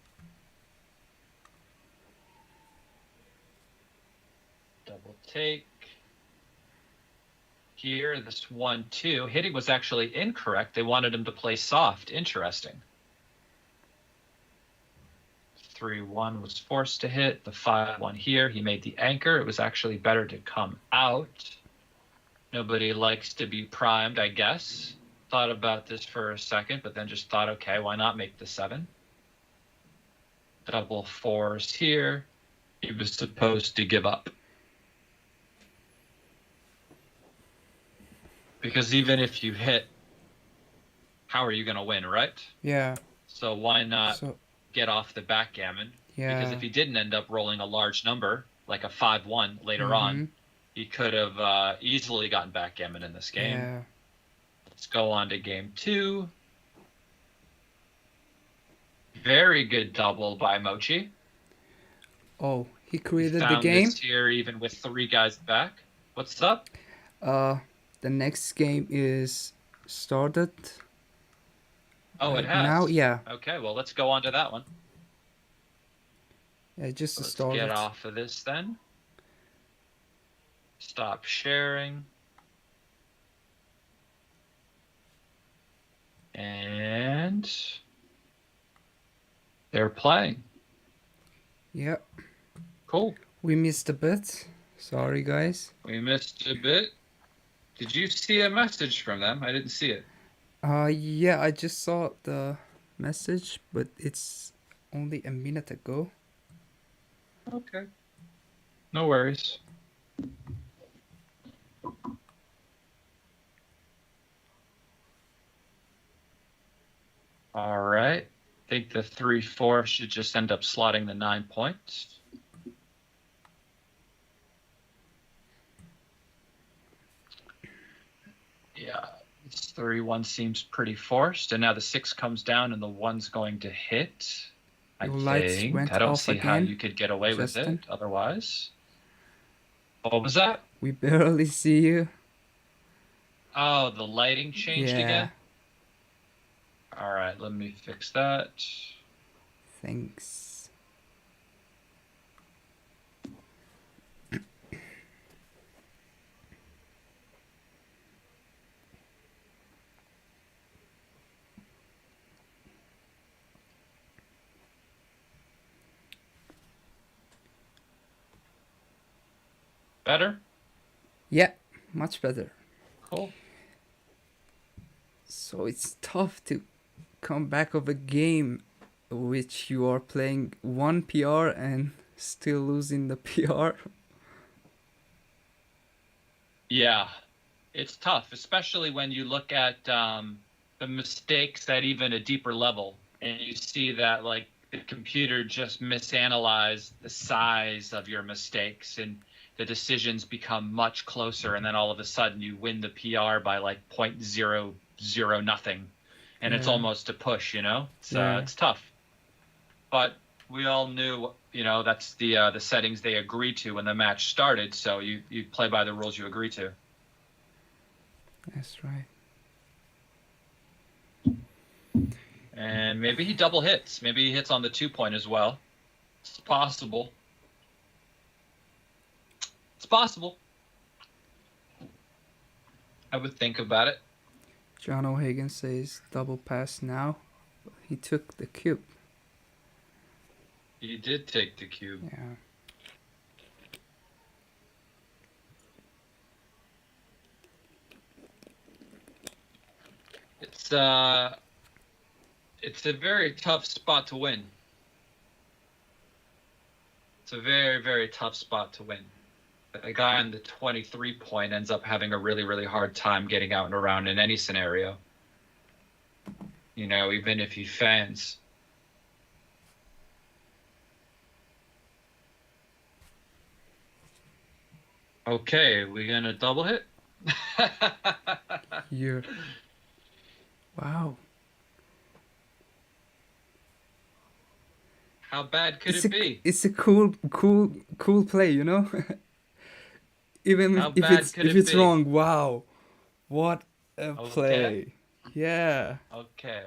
Double take. Here, this 1-2. Hitting was actually incorrect. They wanted him to play soft. Interesting. 3-1 was forced to hit. The 5-1 here. He made the anchor. It was actually better to come out. Nobody likes to be primed, I guess. Thought about this for a second, but then just thought, okay, why not make the 7? Double 4s here. He was supposed to give up. Because even if you hit, how are you going to win, right? Yeah. So why not get off the backgammon? Yeah. Because if he didn't end up rolling a large number, like a 5-1 later on, he could have easily gotten backgammon in this game. Yeah. Let's go on to game 2. Very good double by Mochy. Oh, he created the game? This here even with 3 guys back. What's up? The next game is started. Oh, it has? Now, yeah. Okay, well, let's go on to that one. Yeah, just Let's started. get off of this then. Stop sharing. And they're playing. Yep. Cool. We missed a bit. Sorry, guys. We missed a bit. Did you see a message from them? I didn't see it. Yeah, I just saw the message, but it's only a minute ago. Okay. No worries. All right. I think the 3-4 should just end up slotting the 9 points. Yeah, this 3-1 seems pretty forced, and now the 6 comes down and the 1's going to hit. I think. I don't see how you could get away with it otherwise. What was that? We barely see you. Oh, the lighting changed again? All right, let me fix that. Thanks. Better? Yeah, much better. Cool. So it's tough to come back of a game which you are playing 1 PR and still losing the PR. Yeah, it's tough, especially when you look at the the mistakes at even a deeper level, and you see that like the computer just misanalyzed the size of your mistakes, and the decisions become much closer, and then all of a sudden you win the PR by like 0.00 nothing, and it's almost a push, you know. It's tough, but we all knew, you know, that's the settings they agreed to when the match started, so you play by the rules you agree to. That's right. And maybe he double hits. Maybe he hits on the 2-point as well. It's possible. It's possible. I would think about it. John O'Hagan says double pass now. He took the cube. He did take the cube. Yeah. It's a very tough spot to win. It's a very, very tough spot to win. The guy on the 23-point ends up having a really, really hard time getting out and around in any scenario. You know, even if he fans. Okay, we gonna double hit? Here. Wow. How bad could it be? It's a cool play, you know. Even if it's wrong, wow, what a play! Yeah. Okay.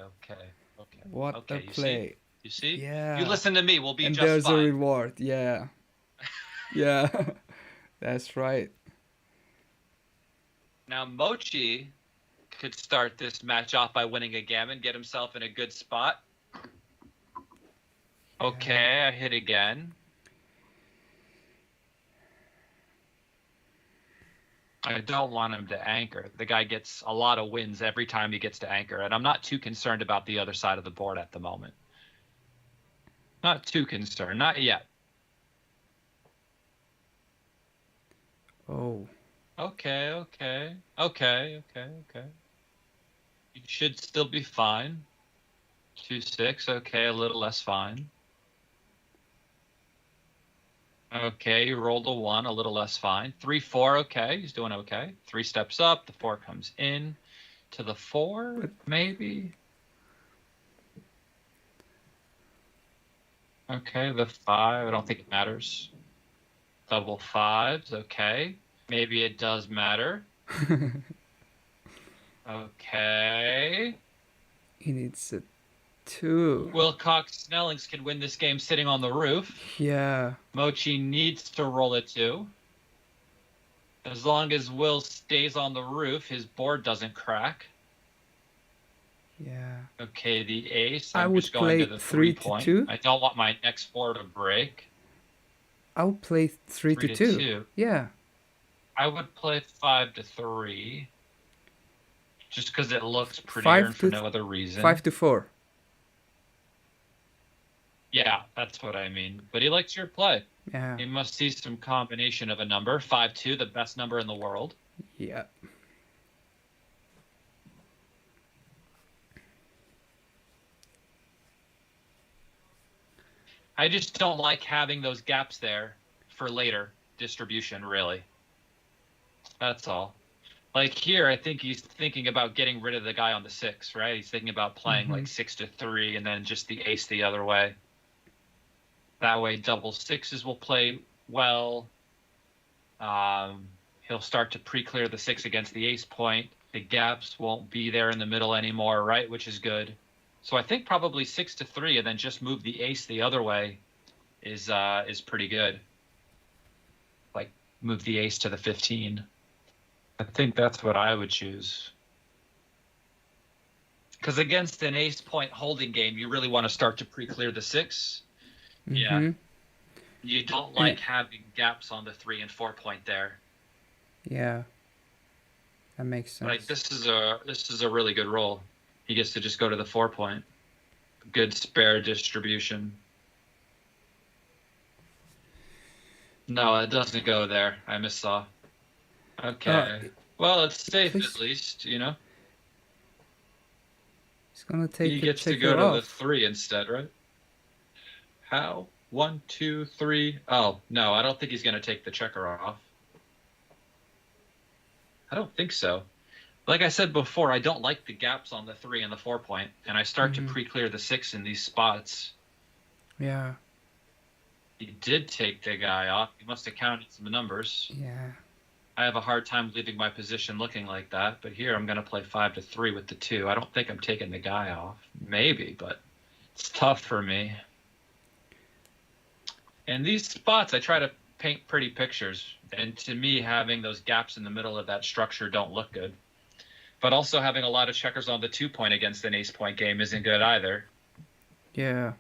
What a play! You see? Yeah. You listen to me. We'll be and just there's fine. a reward. Yeah. Yeah. That's right. Now Mochy could start this match off by winning a gammon, get himself in a good spot. Okay, I hit again. I don't want him to anchor. The guy gets a lot of wins every time he gets to anchor, and I'm not too concerned about the other side of the board at the moment. Not too concerned, not yet. Oh. Okay. You should still be fine. 2-6, okay, a little less fine. Okay, you rolled a 1, a little less fine. 3-4, okay, he's doing okay. 3 steps up, the 4 comes in to the 4, maybe. Okay, the 5, I don't think it matters. Double 5s, okay. Maybe it does matter. Okay. He needs a 2. Wilcox Snellings can win this game sitting on the roof. Yeah. Mochy needs to roll a 2. As long as Will stays on the roof, his board doesn't crack. Yeah. Okay, the ace. I I'm would just going play to the 3 3 point. to 2. I don't want my next 4 to break. I would play 3 to 2. Yeah. I would play 5 to 3. Just because it looks prettier and for no other reason. 5 to 4. Yeah, that's what I mean. But he likes your play. Yeah. He must see some combination of a number. 5-2, the best number in the world. Yeah. I just don't like having those gaps there for later distribution, really. That's all. Like here, I think he's thinking about getting rid of the guy on the 6, right? He's thinking about playing like 6 to 3 and then just the ace the other way. That way, double 6s will play well. He'll start to pre-clear the 6 against the ace point. The gaps won't be there in the middle anymore, right? Which is good. So I think probably 6 to 3 and then just move the ace the other way is pretty good. Like move the ace to the 15. I think that's what I would choose. Because against an ace point holding game, you really want to start to pre-clear the 6. Yeah. You don't like having gaps on the 3 and 4 point there. Yeah. That makes sense. Like this is a really good roll. He gets to just go to the 4 point. Good spare distribution. No, it doesn't go there. I missaw. Okay. Well, it's safe please. at least, you know. He's gonna take He the gets to checker go to the off. 3 instead, right? How? 1, 2, 3. Oh, no, I don't think he's going to take the checker off. I don't think so. Like I said before, I don't like the gaps on the 3 and the 4 point, and I start to pre-clear the 6 in these spots. Yeah. He did take the guy off. He must have counted some numbers. Yeah. I have a hard time leaving my position looking like that, but here I'm going to play 5 to 3 with the 2. I don't think I'm taking the guy off. Maybe, but it's tough for me. And these spots, I try to paint pretty pictures, and to me, having those gaps in the middle of that structure don't look good. But also having a lot of checkers on the 2 point against an ace point game isn't good either. Yeah.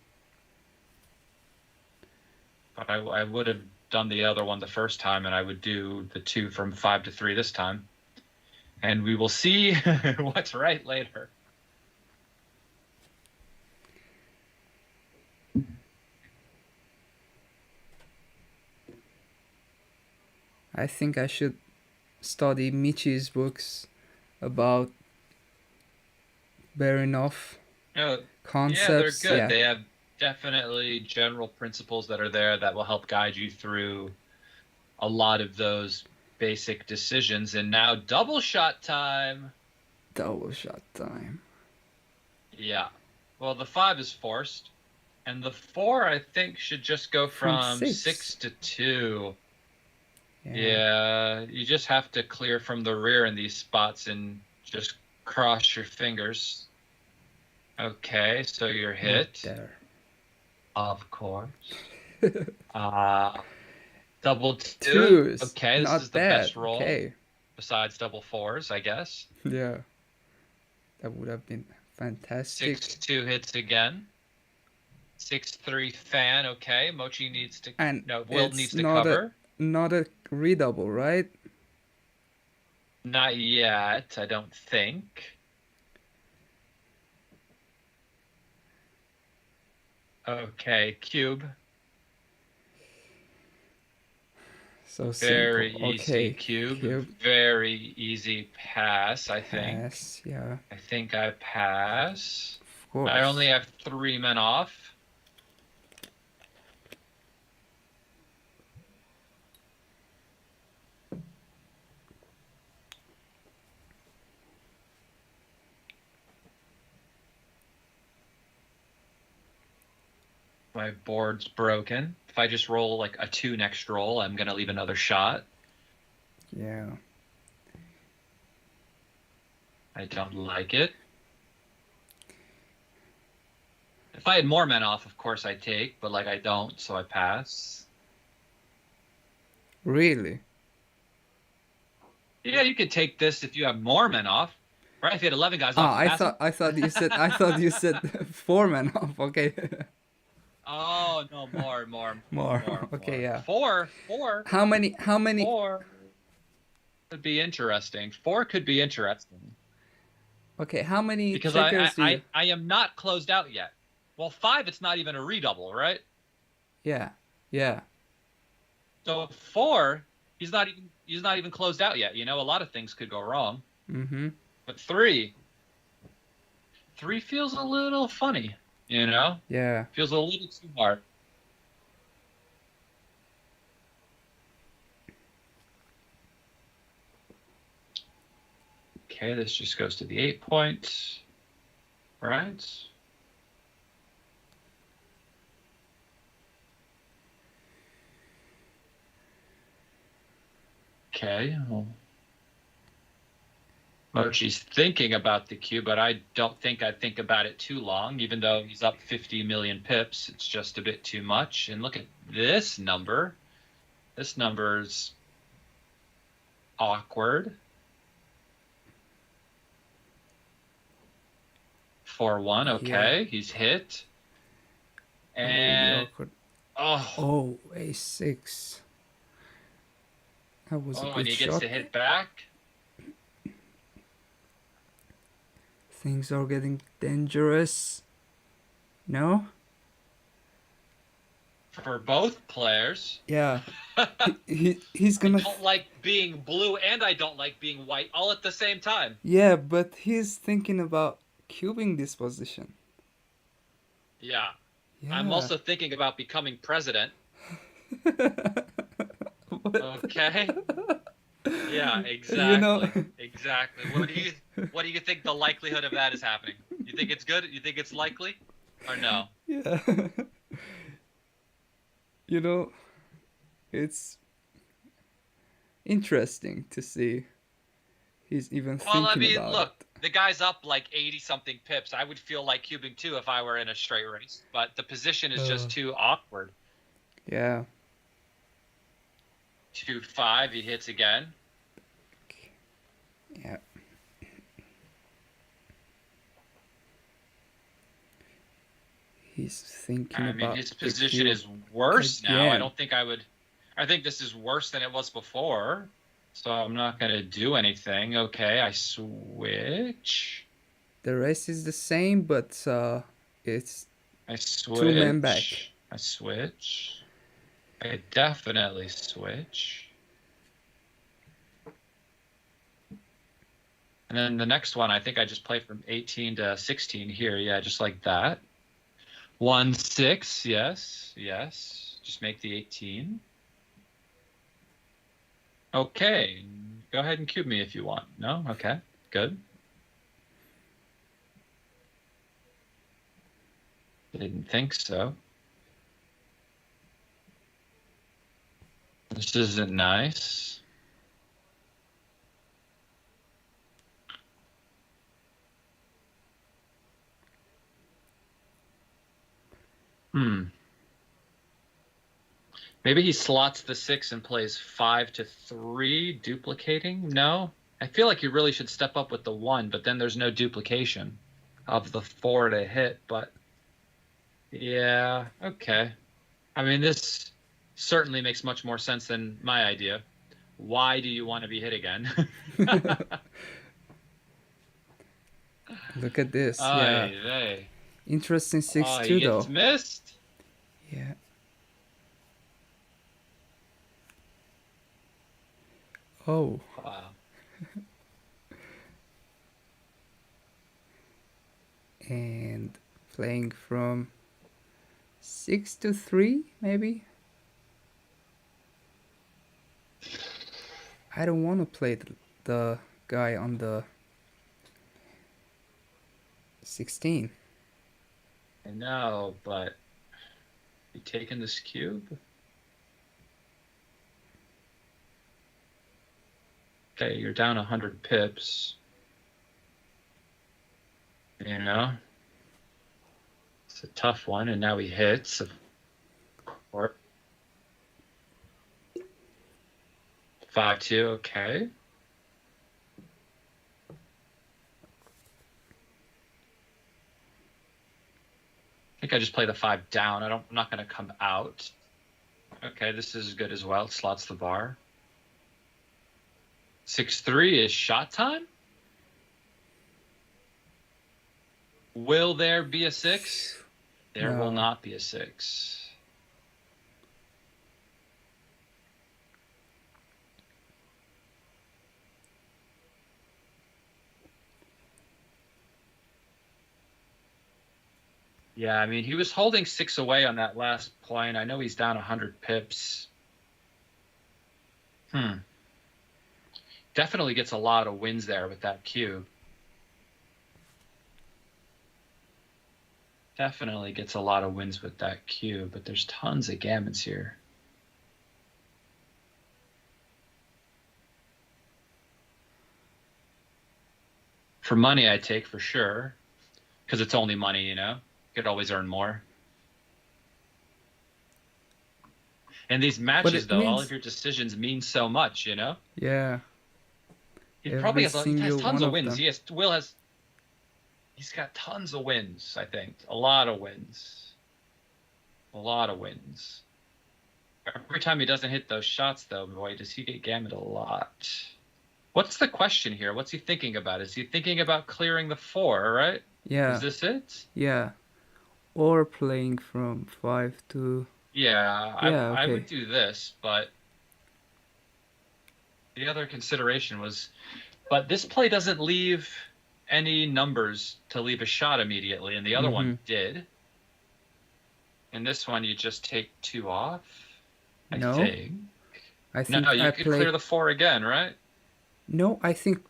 But I would have done the other one the first time, and I would do the 2 from 5 to 3 this time. And we will see what's right later. I think I should study Mochy's books about Barinov concepts. Yeah, they're good. Yeah. They have definitely general principles that are there that will help guide you through a lot of those basic decisions. And now double shot time. Double shot time. Yeah. Well, the 5 is forced. And the 4, I think, should just go from 6 to 2. Yeah, you just have to clear from the rear in these spots and just cross your fingers. Okay, so you're hit. There. Of course. Double 2. Twos. Okay, this Not is the bad. best roll. Okay. Besides double 4s, I guess. Yeah. That would have been fantastic. 6-2 hits again. 6-3 fan. Okay, Mochy needs to. And no, Will needs to not cover. Not a redouble, right? Not yet, I don't think. Okay, cube. So very simple. easy Okay. cube. Very easy pass, I think. Pass, yeah. I think I pass. Of course. I only have 3 men off. My board's broken. If I just roll like a 2 next roll, I'm going to leave another shot. Yeah. I don't like it. If I had more men off, of course I'd take, but like I don't, so I pass. Really? Yeah, you could take this if you have more men off. Right? If you had 11 guys off. I thought you said 4 men off. Okay. Oh no, more. Okay, yeah. 4. How many? 4 could be interesting. 4 could be interesting. Okay, how many because checkers do you... I am not closed out yet. Well, 5, it's not even a redouble, right? Yeah. So 4, he's not even closed out yet. You know, a lot of things could go wrong. Mm-hmm. But 3 feels a little funny. You know? Yeah. Feels a little too hard. Okay, this just goes to the 8 point. Right? Okay. Well, Mochy's thinking about the cube, but I don't think I'd think about it too long, even though he's up 50 million pips. It's just a bit too much. And look at this number. This number's awkward. 4-1, okay. Yeah. He's hit. And... Oh, A6. That was a good shot. And he gets to hit back. Things are getting dangerous. No? For both players. Yeah. He's gonna... I don't like being blue and I don't like being white all at the same time. Yeah, but he's thinking about cubing this position. Yeah. Yeah. I'm also thinking about becoming president. Okay. Yeah, exactly. You know. Exactly. What do you think the likelihood of that is happening? You think it's good? You think it's likely? Or no? Yeah. You know, it's interesting to see he's even thinking about look, it. the guy's up like 80 something pips. I would feel like cubing too if I were in a straight race, but the position is just too awkward. Yeah. 2-5, he hits again. Yeah. He's thinking about. I mean, his position is worse now. I don't think I would. I think this is worse than it was before. So I'm not going to do anything. Okay, I switch. The race is the same, but it's I switch. 2 men back. I switch. I definitely switch. And then the next one, I think I just play from 18 to 16 here. Yeah, just like that. 1-6, yes, yes. Just make the 18. Okay, go ahead and cube me if you want. No? Okay, good. Didn't think so. This isn't nice. Maybe he slots the 6 and plays 5 to 3, duplicating? No? I feel like he really should step up with the 1, but then there's no duplication of the 4 to hit. But yeah, okay. I mean, this certainly makes much more sense than my idea. Why do you want to be hit again? Look at this. Yeah. Vey. Interesting 6-2 though. He gets missed. Yeah. Oh. Wow. And playing from 6 to 3, maybe? I don't want to play the guy on the 16. I know, but you taking this cube? Okay, you're down 100 pips. You know? It's a tough one, and now he hits. Or 5-2, okay. I think I just play the 5 down. I'm not going to come out. Okay, this is good as well. It slots the bar. 6-3 is shot time. Will there be a 6? There will not be a 6. Yeah, I mean, he was holding 6 away on that last point. I know he's down 100 pips. Definitely gets a lot of wins there with that cube. Definitely gets a lot of wins with that cube, but there's tons of gammons here. For money, I take for sure, because it's only money, you know? Could always earn more. And these matches, though, all of your decisions mean so much, you know? Yeah. He probably has tons of wins. He's got tons of wins, I think. A lot of wins. A lot of wins. Every time he doesn't hit those shots, though, boy, does he get gammoned a lot. What's the question here? What's he thinking about? Is he thinking about clearing the 4, right? Yeah. Is this it? Yeah. Or playing from 5 to... Yeah, okay. I would do this, but the other consideration was... But this play doesn't leave any numbers to leave a shot immediately, and the other one did. In this one, you just take 2 off. I think. No, you could clear the 4 again, right? No, I think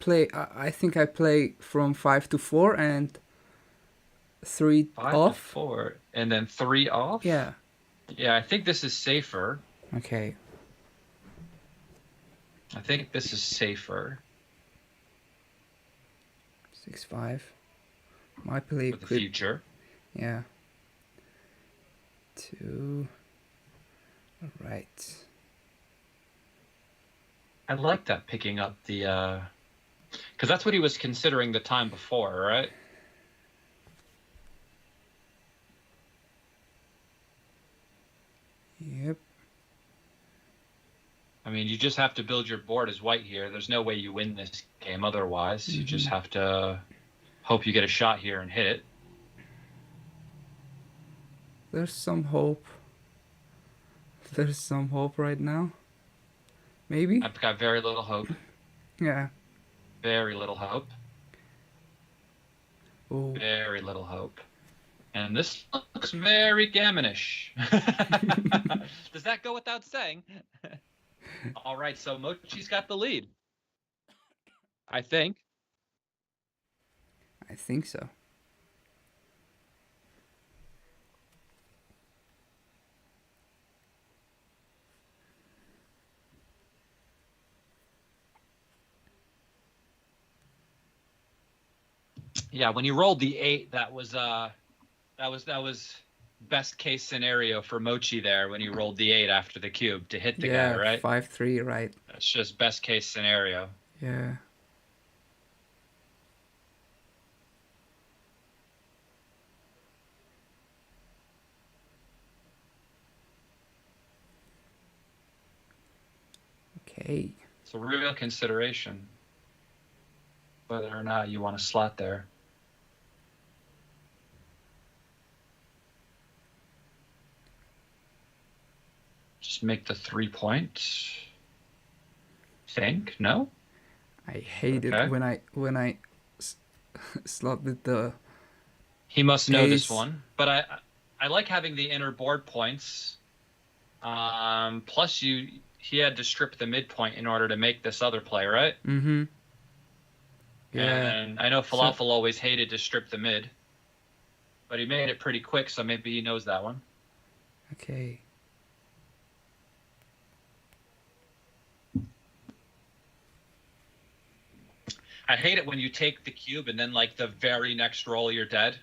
I play from 5 to 4 and 3 5 off. To 4 and then 3 off. Yeah. Yeah, I think this is safer. Okay. I think this is safer. 6-5. My play for the future. Yeah. 2. All right. I like that, picking up the because that's what he was considering the time before, right? Yep. I mean, you just have to build your board as white here. There's no way you win this game otherwise. You just have to hope you get a shot here and hit it. There's some hope. There's some hope right now. Maybe? I've got very little hope. Yeah. Very little hope. Oh. Very little hope. And this looks very gammonish. Does that go without saying? All right, so Mochy's got the lead. I think. I think so. Yeah, when you rolled the 8, that was best case scenario for Mochy there when he rolled the 8 after the cube to hit the guy, right? 5-3, right? That's just best case scenario. Yeah. Okay. It's a real consideration whether or not you want to slot there. Just make the 3 point. Think? No? I hate it when I slot with the He must know this one, but I like having the inner board points. Plus he had to strip the midpoint in order to make this other play, right? Mm-hmm. Yeah. And I know Falafel always hated to strip the mid, but he made it pretty quick, so maybe he knows that one. Okay. I hate it when you take the cube and then, like, the very next roll you're dead.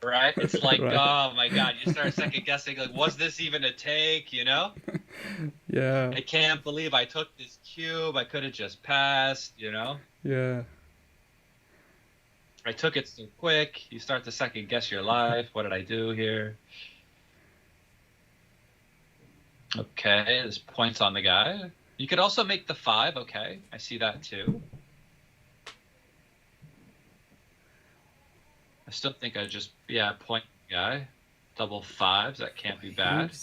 Right? It's like, right. Oh my God, you start second guessing, like, was this even a take, you know? Yeah. I can't believe I took this cube. I could have just passed, you know? Yeah. I took it so quick. You start to second guess your life. What did I do here? Okay, there's points on the guy. You could also make the 5. Okay, I see that too. I still think I just, point the guy. Double 5s, that can't be bad.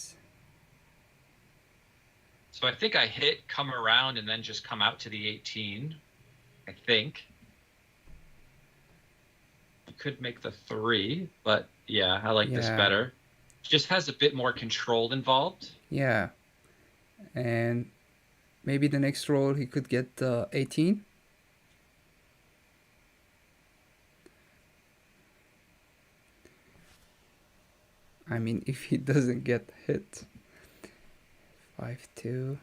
So I think I hit, come around, and then just come out to the 18. I think. You could make the 3, but yeah, I like this better. Just has a bit more control involved. Yeah. And maybe the next roll he could get 18. I mean, if he doesn't get hit. 5-2.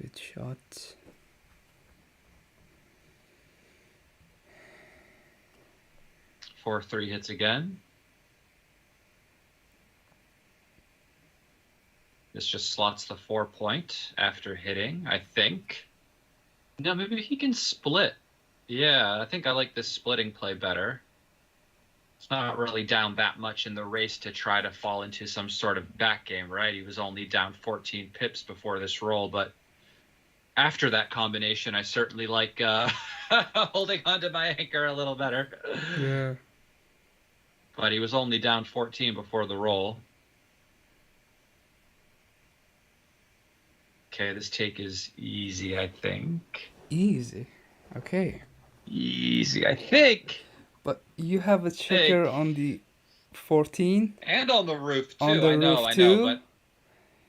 Good shot. Four 3 hits again. This just slots the 4 point after hitting, I think. No, maybe he can split. Yeah, I think I like this splitting play better. It's not really down that much in the race to try to fall into some sort of back game, right? He was only down 14 pips before this roll, but after that combination, I certainly like holding onto my anchor a little better. Yeah. But he was only down 14 before the roll. Okay, this take is easy, I think. Easy. Okay. easy, I think. But you have a checker on the 14. And on the roof, too. On the I know, roof too?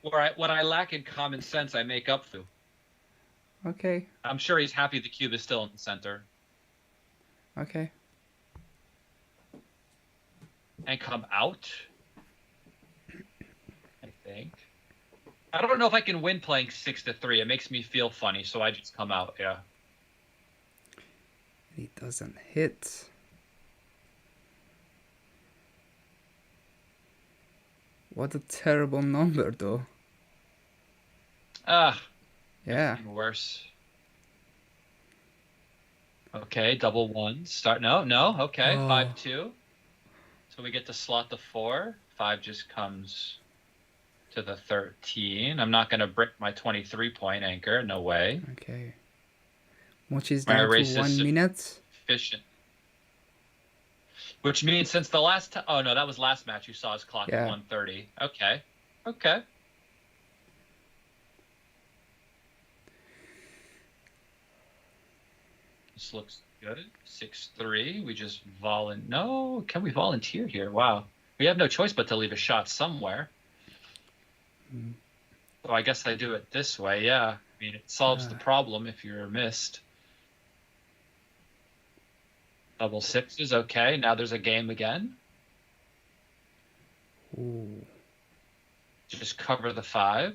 but what I lack in common sense, I make up for. Okay. I'm sure he's happy the cube is still in the center. Okay. And come out, I think. I don't know if I can win playing 6-3. It makes me feel funny, so I just come out, yeah. He doesn't hit. What a terrible number, though. Ah. Yeah. Even worse. Okay, double ones. Start. No. Okay, 5-2. So we get to slot the 4. 5 just comes to the 13. I'm not going to break my 23-point anchor. No way. Okay. Mochy's down to 1 minute. Efficient. Which means since the last time... Oh, no, that was last match you saw his clock at 1:30. Okay. This looks good. 6-3. We just No, can we volunteer here? Wow. We have no choice but to leave a shot somewhere. So I guess I do it this way, yeah. I mean, it solves the problem if you're missed. Double 6s, okay. Now there's a game again. Ooh. Just cover the 5.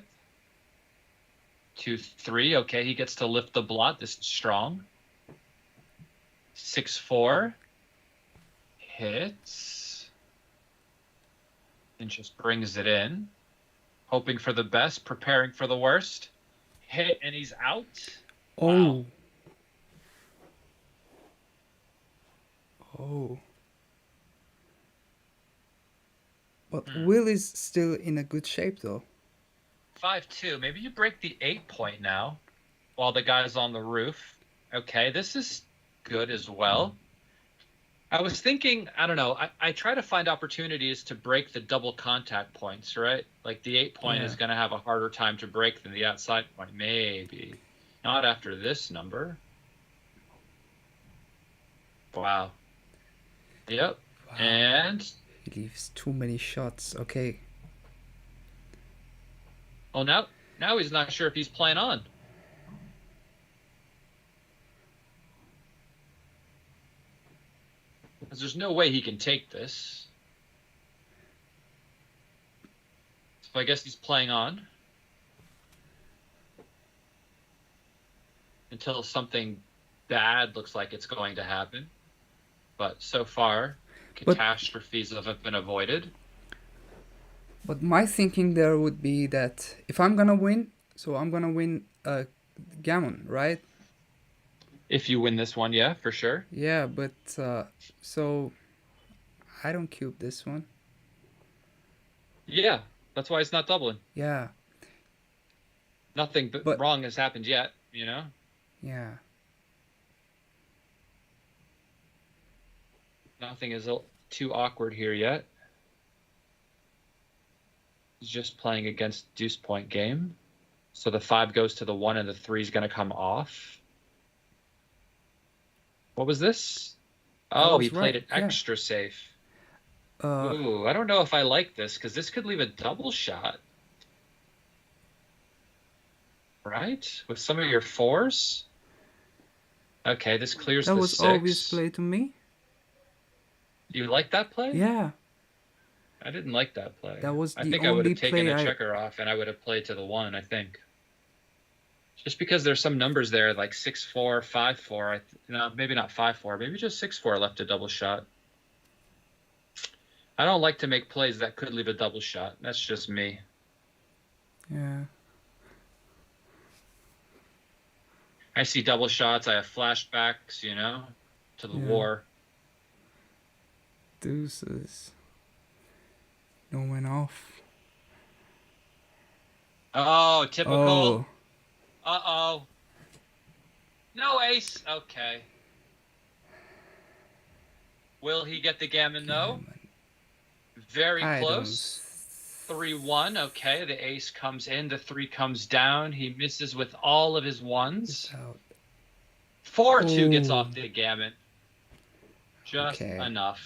2-3, okay. He gets to lift the blot. This is strong. 6-4. Hits. And just brings it in. Hoping for the best, preparing for the worst. Hit, and he's out. Oh. Wow. Oh. But Will is still in a good shape, though. 5-2. Maybe you break the 8-point now while the guy's on the roof. Okay, this is good as well. I was thinking, I don't know, I try to find opportunities to break the double contact points, right? Like the 8-point is going to have a harder time to break than the outside point. Maybe. Not after this number. Wow. Yep. Wow. And... He leaves too many shots. Okay. Oh, now he's not sure if he's playing on. Because there's no way he can take this. So I guess he's playing on. Until something bad looks like it's going to happen. But so far, catastrophes have been avoided. But my thinking there would be that if I'm going to win, so I'm going to win Gammon, right? If you win this one, yeah, for sure. Yeah, but so I don't cube this one. Yeah, that's why it's not doubling. Yeah. Nothing but wrong has happened yet, you know? Yeah. Nothing is too awkward here yet. He's just playing against deuce point game. So the 5 goes to the 1 and the 3 is going to come off. What was this? Oh, he played it extra safe. Ooh, I don't know if I like this because this could leave a double shot. Right? With some of your 4s? Okay, this clears the 6. That was obvious play to me. You like that play? Yeah. I didn't like that play. That was the I think only I would have taken play a checker off and I would have played to the 1, I think. Just because there's some numbers there like 6-4, 5-4, no, maybe not 5-4, maybe just 6-4 left a double shot. I don't like to make plays that could leave a double shot. That's just me. Yeah. I see double shots. I have flashbacks, you know, to the war. Deuces. No went off. Oh, typical. Oh. Uh-oh. No ace. Okay. Will he get the gammon, though? Very close. 3-1. Okay, the ace comes in. The 3 comes down. He misses with all of his 1s. 4-2 gets off the gammon. Just Okay. enough.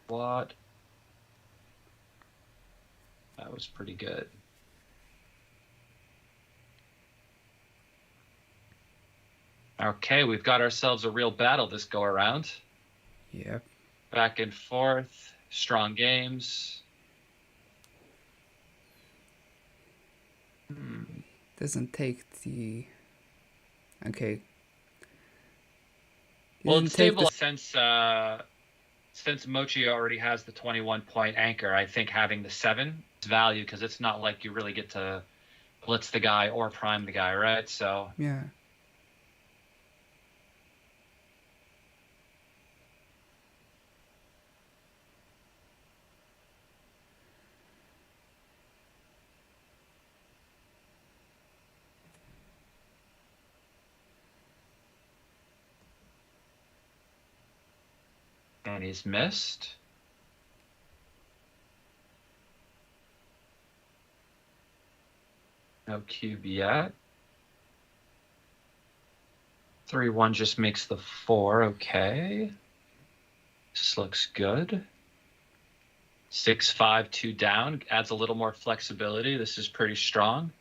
What? That was pretty good. Okay, we've got ourselves a real battle this go around. Yep. Back and forth, strong games. Doesn't take the... Okay. Well, it's stable since Mochy already has the 21-point anchor. I think having the 7 is value because it's not like you really get to blitz the guy or prime the guy, right? So yeah. and he's missed. No cube yet. 3-1 just makes the 4. Okay. This looks good. 6-5, 2 down. Adds a little more flexibility. This is pretty strong.